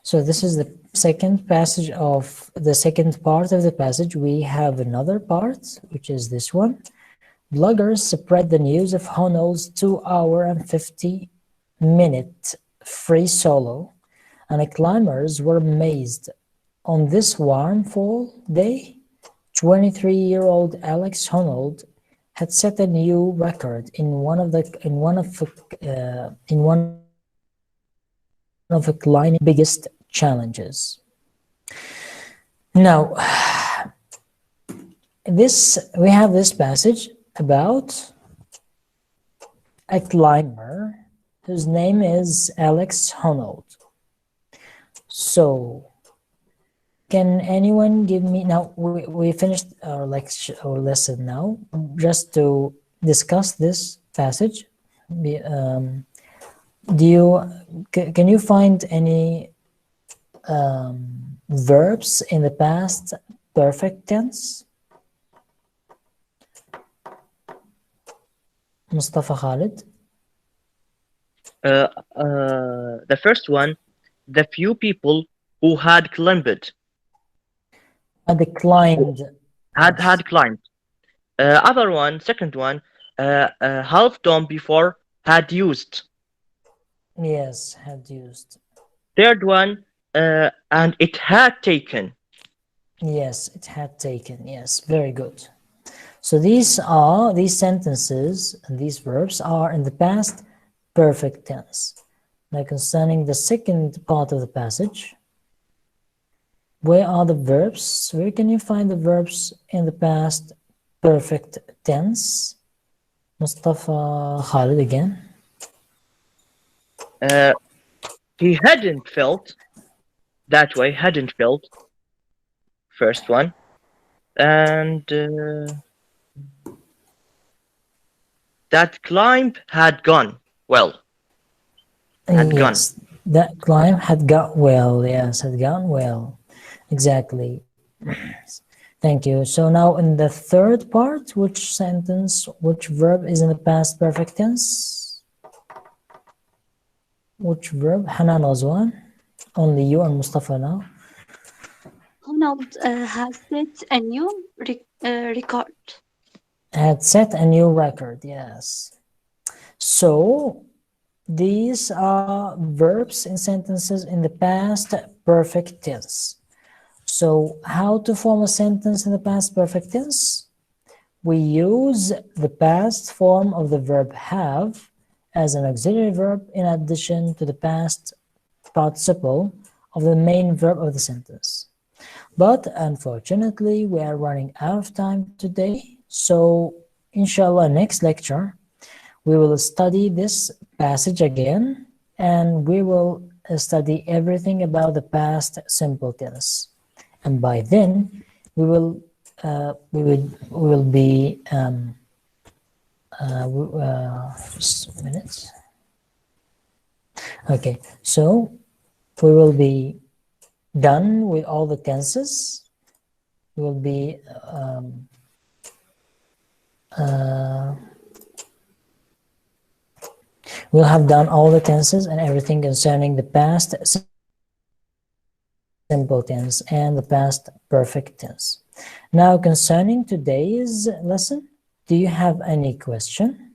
So this is the second passage of the second part of the passage. We have another part, which is this one. Bloggers spread the news of Honnold's 2-hour and 50-minute free solo, and the climbers were amazed. On this warm fall day, 23-year-old Alex Honnold had set a new record in one of the climbing biggest challenges. Now, we have this passage about a climber whose name is Alex Honnold. So, can anyone give me, now we finished our lecture or lesson now, just to discuss this passage. Can you find any verbs in the past perfect tense? Mustafa Khalid. The first one, the few people who had climbed. Had climbed. Had climbed. Other one, second one, half done before, had used. Yes, had used. Third one, and it had taken. Yes, it had taken. Yes, very good. So these sentences and these verbs are in the past perfect tense. Now concerning the second part of the passage, where are the verbs? Where can you find the verbs in the past perfect tense? Mustafa Khalid again. He hadn't felt that way, hadn't felt. First one. And that climb had gone well. Yes, that climb had got well. Yes, had gone well. Exactly. Thank you. So now in the third part, which verb is in the past perfect tense? Which verb? Hanan Ghazwan. Only you and Mustafa now. Honnold has set a new record. Had set a new record, yes. So these are verbs in sentences in the past perfect tense. So how to form a sentence in the past perfect tense? We use the past form of the verb have as an auxiliary verb in addition to the past participle of the main verb of the sentence. But unfortunately, we are running out of time today. So inshallah, next lecture, we will study this passage again, and we will study everything about the past simple tense. And by then, we will be just a minute. Okay, so we will be done with all the tenses. We will be we'll have done all the tenses and everything concerning the past simple tense and the past perfect tense. Now concerning today's lesson, do you have any question?